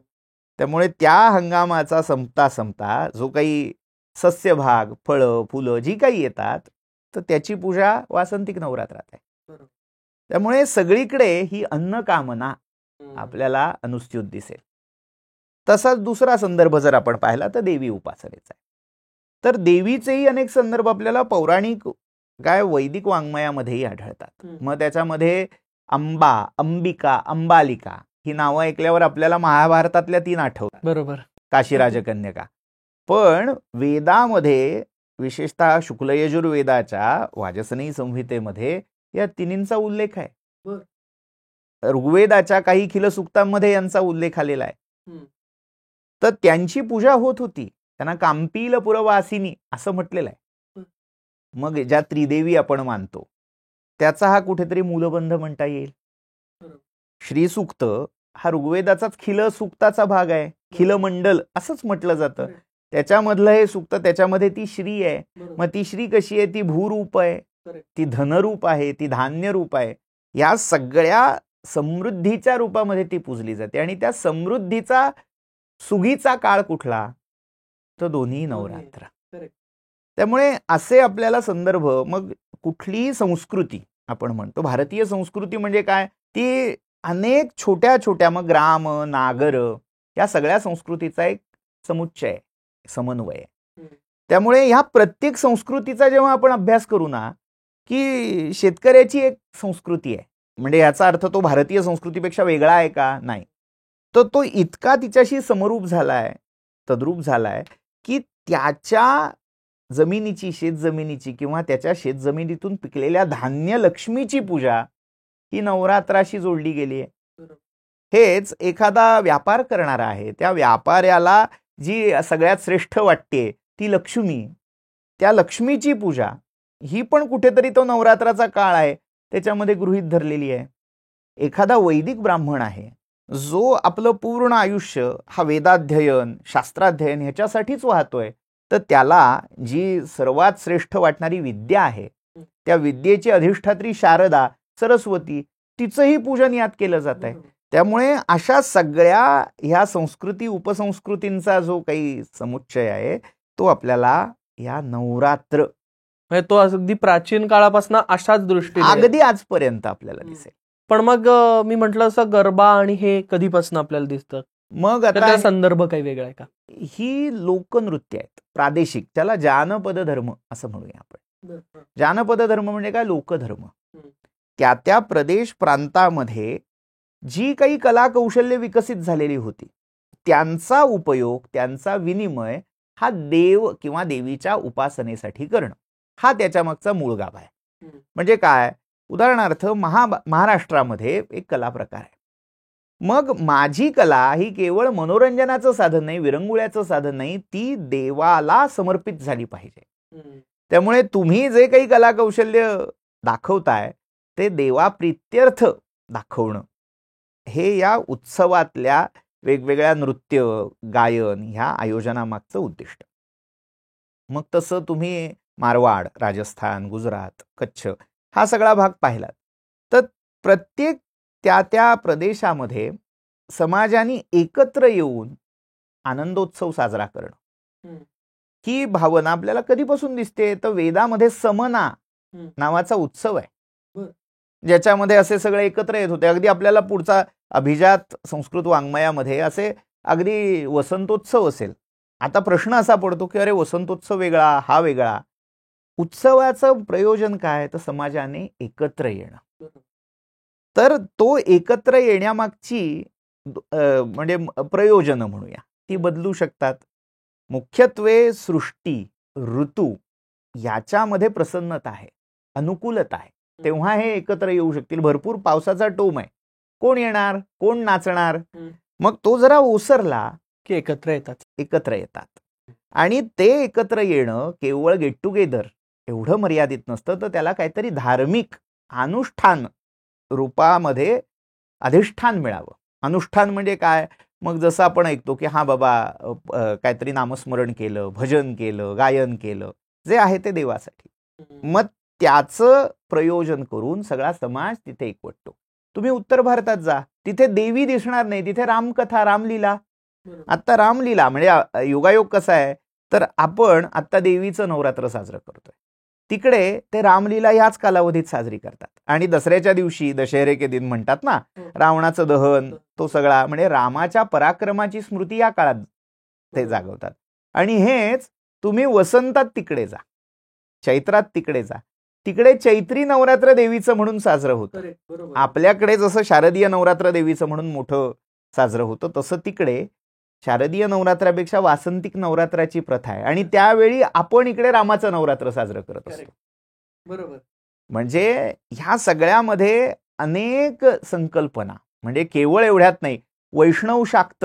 त्यामुळे त्या हंगामाचा संपता जो काही सस्यभाग, फळं, फुलं जी काही येतात, तर त्याची पूजा वासंतिक नवरात्रात आहे. त्यामुळे सगळीकडे ही अन्न कामना आपल्याला अनुस्यूत दिसेल. तसाच दुसरा संदर्भ जर आपण पाहिला तर देवी उपासनेचा आहे. तर देवीचेही अनेक संदर्भ आपल्याला पौराणिक वैदिक वाङ्मयामध्येही आढळतात. मग त्याच्यामध्ये अंबा, अंबिका, अंबालिका ही नावं ऐकल्यावर आपल्याला महाभारतातल्या 3 आठवतात, बरोबर, काशी राजकन्यका. पण वेदामध्ये विशेषतः शुक्ल यजुर्वेदाच्या वाजसनेयी संहितेमध्ये या तिन्हींचा उल्लेख आहे. ऋग्वेदाच्या काही खिलसूक्तांमध्ये यांचा उल्लेख आलेला आहे. तर त्यांची पूजा होत होती, त्यांना कांपील पुरवासिनी असं म्हटलेलं आहे. मग ज्या त्रिदेवी आपण मानतो त्याचा हा कुठेतरी मूलबंध म्हणता येईल. श्रीसूक्त हा ऋग्वेदाचाच खिल सूक्ताचा भाग आहे. खिलमंडल असंच म्हटलं जातं. त्याच्यामधलं हे सूक्त, त्याच्यामध्ये ती श्री आहे. मग ती श्री कशी आहे? ती भूरूप आहे, ती धनरूप आहे, ती धान्य रूप आहे. या सगळ्या समृद्धीच्या रूपामध्ये ती पूजली जाते. आणि त्या समृद्धीचा सुगीचा काळ कुठला? तर दोन्ही नवरात्र. त्यामुळे असे आपल्याला संदर्भ, मग कुठलीही संस्कृती आपण म्हणतो, भारतीय संस्कृती म्हणजे काय? ती अनेक छोट्या छोट्या, मग ग्राम, नागर, या सगळ्या संस्कृतीचा एक समुच्चय आहे, समन्वय आहे. त्यामुळे ह्या प्रत्येक संस्कृतीचा जेव्हा आपण अभ्यास करू ना, की शेतकऱ्याची एक संस्कृती आहे, म्हणजे याचा अर्थ तो भारतीय संस्कृतीपेक्षा वेगळा आहे का? नाही. तर तो इतका तिच्याशी समरूप झालाय, तद्रूप झालाय, की त्याच्या जमिनीची, शेतजमिनीची किंवा त्याच्या शेतजमिनीतून पिकलेल्या धान्य लक्ष्मीची पूजा ही नवरात्राशी जोडली गेली आहे. हेच एखादा व्यापार करणारा आहे, त्या व्यापाऱ्याला जी सगळ्यात श्रेष्ठ वाटते ती लक्ष्मी, त्या लक्ष्मीची पूजा ही पण कुठेतरी तो नवरात्राचा काळ आहे त्याच्यामध्ये गृहीत धरलेली आहे. एखादा वैदिक ब्राह्मण आहे, जो आपलं पूर्ण आयुष्य हा वेदाध्ययन, शास्त्राध्ययन ह्याच्यासाठीच वाहतोय, तर त्याला जी सर्वात श्रेष्ठ वाटणारी विद्या आहे, त्या विद्येची अधिष्ठात्री शारदा, सरस्वती, तिचंही पूजन यात केलं जात आहे. त्यामुळे अशा सगळ्या ह्या संस्कृती, उपसंस्कृतींचा जो काही समुच्चय आहे तो आपल्याला या नवरात्र, तो अगदी प्राचीन काळापासून अशाच दृष्टीने अगदी आजपर्यंत आपल्याला दिसेल. पण मग मी म्हटलं असं गरबा आणि हे कधीपासून आपल्याला दिसतं? मग आता त्याचा संदर्भ काही वेगळा आहे का? ही लोकनृत्य आहेत, प्रादेशिक, त्याला जानपद धर्म असं म्हणूया आपण. जानपद धर्म म्हणजे काय? लोकधर्म. त्या त्या प्रदेश प्रांतामध्ये जी काही कला कौशल्य विकसित झालेली होती त्यांचा उपयोग, त्यांचा विनिमय हा देव किंवा देवीच्या उपासनेसाठी करणं, हा त्याच्या मागचा मूळ गाभा आहे. म्हणजे काय? उदाहरणार्थ महाराष्ट्रामध्ये एक कला प्रकार आहे. मग माझी कला ही केवळ मनोरंजनाचं साधन नाही, विरंगुळ्याचं साधन नाही, ती देवाला समर्पित झाली पाहिजे. त्यामुळे तुम्ही जे काही कला कौशल्य दाखवताय ते देवाप्रित्यर्थ दाखवणं, हे या उत्सवातल्या वेगवेगळ्या नृत्य, गायन ह्या आयोजनामागचं उद्दिष्ट. मग तसं तुम्ही मारवाड, राजस्थान, गुजरात, कच्छ हा सगळा भाग पाहिलात तर प्रत्येक त्या त्या प्रदेशामध्ये समाजाने एकत्र येऊन आनंदोत्सव साजरा करणं, ही भावना आपल्याला कधीपासून दिसते? तर वेदामध्ये समना नावाचा उत्सव आहे, ज्याच्यामध्ये असे सगळे एकत्र येत होते. अगदी आपल्याला पुढचा अभिजात संस्कृत वाङ्मयामध्ये असे अगदी वसंतोत्सव असेल. आता प्रश्न असा पडतो की अरे वसंतोत्सव वेगळा, हा वेगळा. उत्सवाचं प्रयोजन काय? तर समाजाने एकत्र येणं. तर तो एकत्र येण्यामागची म्हणजे प्रयोजन म्हणूया ती बदलू शकतात. मुख्यत्वे सृष्टी, ऋतू याच्यामध्ये प्रसन्नता आहे, अनुकूलता आहे, तेव्हा हे एकत्र येऊ शकतील. भरपूर पावसाचा टोम आहे, कोण येणार, कोण नाचणार? मग तो जरा ओसरला की एकत्र येतात. आणि ते एकत्र येणं केवळ गेट टुगेदर एवढं मर्यादित नसतं, तर त्याला काहीतरी धार्मिक अनुष्ठान रूपामध्ये अधिष्ठान मिळावं. अनुष्ठान म्हणजे काय? मग जसं आपण ऐकतो की हा बाबा काहीतरी नामस्मरण केलं, भजन केलं, गायन केलं, जे आहे ते देवासाठी, मग त्याचं प्रयोजन करून सगळा समाज तिथे एकवटतो. तुम्ही उत्तर भारतात जा, तिथे देवी दिसणार नाही, तिथे रामकथा, रामलीला. आता रामलीला म्हणजे योगायोग कसा आहे, तर आपण आता देवीचं नवरात्र साजरं करतोय, तिकडे ते रामलीला याच कालावधीत साजरी करतात. आणि दसऱ्याच्या दिवशी, दशहरे के दिन म्हणतात ना, रावणाचं दहन, तो सगळा म्हणजे रामाच्या पराक्रमाची स्मृती या काळात ते जागवतात. आणि हेच तुम्ही वसंतात तिकडे जा, चैत्रात तिकडे जा, तिकडे चैत्री नवरात्र देवीचं म्हणून साजरं होतं. आपल्याकडे जसं शारदीय नवरात्र देवीचं म्हणून मोठं साजरं होतं, तसं तिकडे शारदीय नवरात्रापेक्षा वासंतिक नवरात्राची प्रथा आहे. आणि त्यावेळी आपण इकडे रामाचं नवरात्र साजरं करत असतो. बरोबर. म्हणजे ह्या सगळ्यामध्ये अनेक संकल्पना, म्हणजे केवळ एवढ्यात नाही, वैष्णव शाक्त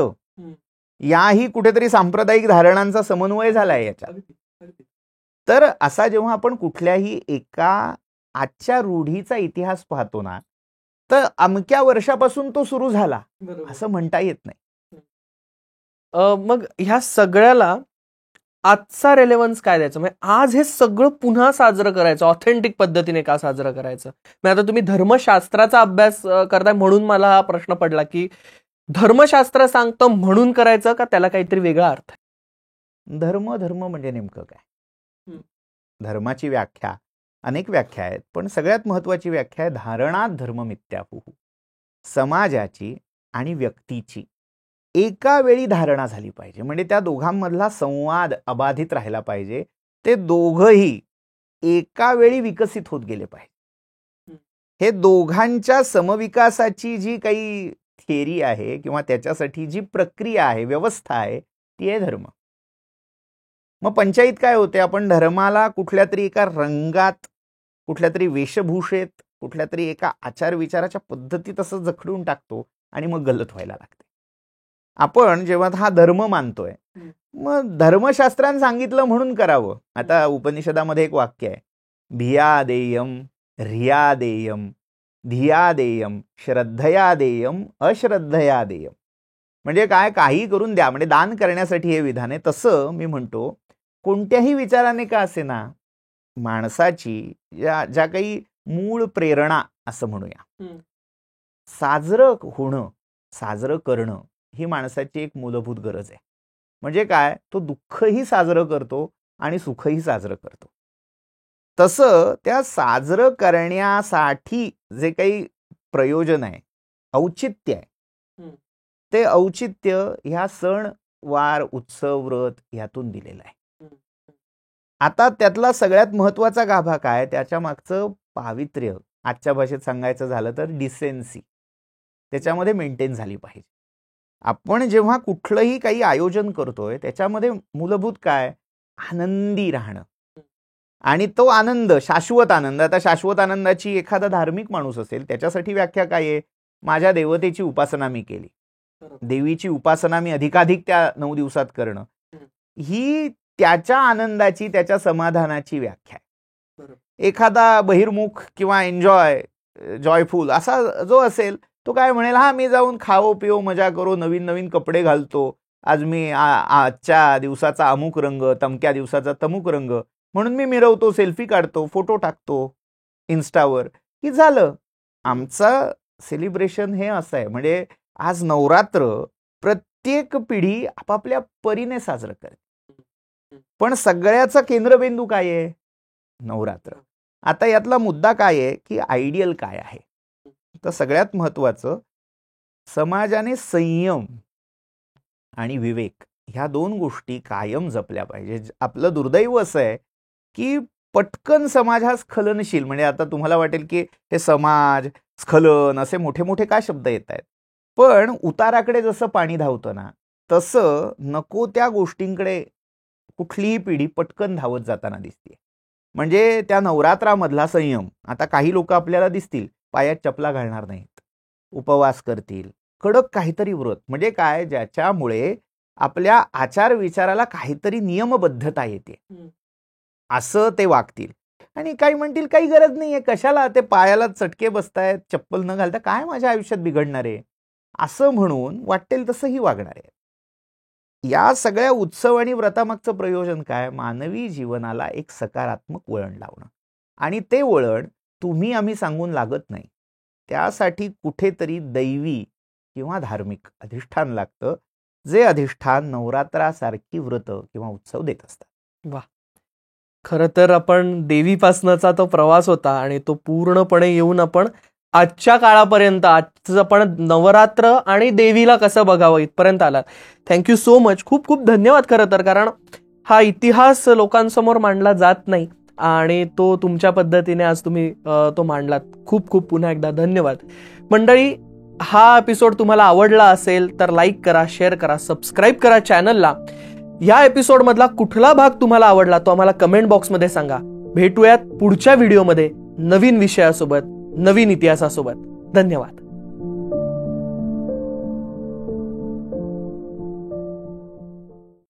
याही कुठेतरी सांप्रदायिक धारणांचा समन्वय झालाय याच्यात. तर असा जेव्हा आपण कुठल्याही एका आजच्या रूढीचा इतिहास पाहतो ना, तर अमक्या वर्षापासून तो सुरू झाला असं म्हणता येत नाही. मग ह्या सगळ्याला आजचा रेलेव्हन्स काय द्यायचं? म्हणजे आज हे सगळं पुन्हा साजरं करायचं, ऑथेंटिक पद्धतीने का साजरं करायचं? म्हणजे आता तुम्ही धर्मशास्त्राचा अभ्यास करताय म्हणून मला हा प्रश्न पडला की धर्मशास्त्र सांगतं म्हणून करायचं का त्याला काहीतरी वेगळा अर्थ आहे? धर्म म्हणजे नेमकं काय? धर्माची व्याख्या अनेक व्याख्या आहेत, पण सगळ्यात महत्वाची व्याख्या आहे धारणात धर्म मिथ्याहुः. समाजाची आणि व्यक्तीची एका वेळी धारणा झाली पाहिजे, म्हणजे त्या दोघांमधला संवाद अबाधित राहिला पाहिजे. ते दोघंही एका वेळी विकसित होत गेले पाहिजे. हे दोघांच्या समविकासाची जी काही थिअरी आहे किंवा त्याच्यासाठी जी प्रक्रिया आहे, व्यवस्था आहे, ती आहे धर्म. मग पंचायत काय होते? आपण धर्माला कुठल्या तरी एका रंगात, कुठल्या तरी वेशभूषेत, कुठल्या तरी एका आचार विचाराच्या पद्धतीत असं जखडून टाकतो आणि मग गलत व्हायला लागते. आपण जेव्हा हा धर्म मानतोय, मग धर्मशास्त्रानं सांगितलं म्हणून करावं. आता उपनिषदामध्ये एक वाक्य आहे, भिया देयम ह्रिया देयम धिया देयम श्रद्धया देयम अश्रद्धया देयम. म्हणजे काय? काही करून द्या, म्हणजे दान करण्यासाठी हे विधान आहे. तसं मी म्हणतो कोणत्याही विचाराने का असे ना, माणसाची ज्या काही मूळ प्रेरणा असं म्हणूया, साजरं होणं, साजरं करणं ही माणसाची एक मूलभूत गरज आहे. म्हणजे काय? तो दुःखही साजरं करतो आणि सुखही साजरं करतो. तसं त्या साजरं करण्यासाठी जे काही प्रयोजन आहे, औचित्य आहे, ते औचित्य ह्या सण वार उत्सव व्रत ह्यातून दिलेलं आहे. आता त्यातला सगळ्यात महत्वाचा गाभा काय? त्याच्या मागचं पावित्र्य, आजच्या भाषेत सांगायचं झालं तर डिसेन्सी, त्याच्यामध्ये मेंटेन झाली पाहिजे. आपण जेव्हा कुठलंही काही आयोजन करतोय त्याच्यामध्ये मूलभूत काय? आनंदी राहणं. आणि तो आनंद शाश्वत आनंद. आता शाश्वत आनंदाची एखादा धार्मिक माणूस असेल त्याच्यासाठी व्याख्या काय आहे? माझ्या देवतेची उपासना मी केली, देवीची उपासना मी अधिकाधिक त्या 9 दिवसात करणं, ही त्याच्या आनंदाची, त्याच्या समाधानाची व्याख्या आहे. एखादा बहिर्मुख किंवा जॉयफुल असा जो असेल तो काय म्हणेल, हा मी जाऊन खाओ पिओ मजा करो, नवीन नवीन कपडे घालतो, आज मी आजच्या दिवसाचा अमुक रंग, तमक्या दिवसाचा तमुक रंग म्हणून मी मिरवतो, सेल्फी काढतो, फोटो टाकतो इन्स्टावर, की झालं. आमचं सेलिब्रेशन हे असं आहे. म्हणजे आज नवरात्र प्रत्येक पिढी आपापल्या परीने साजरं करते, पण सगळ्याचा केंद्रबिंदू काय आहे? नवरात्र. आता यातला मुद्दा काय आहे की आयडियल काय आहे? तर सगळ्यात महत्वाचं, समाजाने संयम आणि विवेक ह्या 2 गोष्टी कायम जपल्या पाहिजे. आपलं दुर्दैव असं आहे की पटकन समाज हा स्खलनशील, म्हणजे आता तुम्हाला वाटेल की हे समाज स्खलन असे मोठे मोठे काय शब्द येत आहेत, पण उताराकडे जसं पाणी धावतं ना, तसं नको त्या गोष्टींकडे कुठलीही पिढी पटकन धावत जाताना दिसते. म्हणजे त्या नवरात्रामधला संयम, आता काही लोक आपल्याला दिसतील पायात चपला घालणार नाहीत, उपवास करतील, कडक काहीतरी व्रत, म्हणजे काय? ज्याच्यामुळे आपल्या आचार विचाराला काहीतरी नियमबद्धता येते, असं ते वागतील. आणि काही म्हणतील काही गरज नाहीये, कशाला ते पायाला चटके बसतायत, चप्पल न घालता काय माझ्या आयुष्यात बिघडणार आहे, असं म्हणून वाटेल तसंही वागणार आहे. या सगळ्या उत्सव आणि व्रतामागचं प्रयोजन काय? मानवी जीवनाला एक सकारात्मक वळण लावणं. आणि ते वळण तुम्ही आम्ही सांगून लागत नाही, त्यासाठी कुठेतरी दैवी किंवा धार्मिक अधिष्ठान लागतं, जे अधिष्ठान नवरात्रासारखी व्रत किंवा उत्सव देत असतात. वा, खरं तर आपण देवीपासनाचा तो प्रवास होता आणि तो पूर्णपणे येऊन आपण आजच्या काळापर्यंत, आजचं आपण नवरात्र आणि देवीला कसं बघावं इथपर्यंत आलात. Thank you so much. खूप खूप धन्यवाद. खरं तर कारण हा इतिहास लोकांसमोर मांडला जात नाही आणि तो तुमच्या पद्धतीने आज तुम्ही तो मांडलात. खूप खूप पुन्हा एकदा धन्यवाद. मंडळी, हा एपिसोड तुम्हाला आवडला असेल तर लाईक करा, शेअर करा, सबस्क्राईब करा चॅनलला. या एपिसोडमधला कुठला भाग तुम्हाला आवडला तो आम्हाला कमेंट बॉक्समध्ये सांगा. भेटूयात पुढच्या व्हिडिओमध्ये नवीन विषयासोबत, नवीन इतिहासासोबत. धन्यवाद.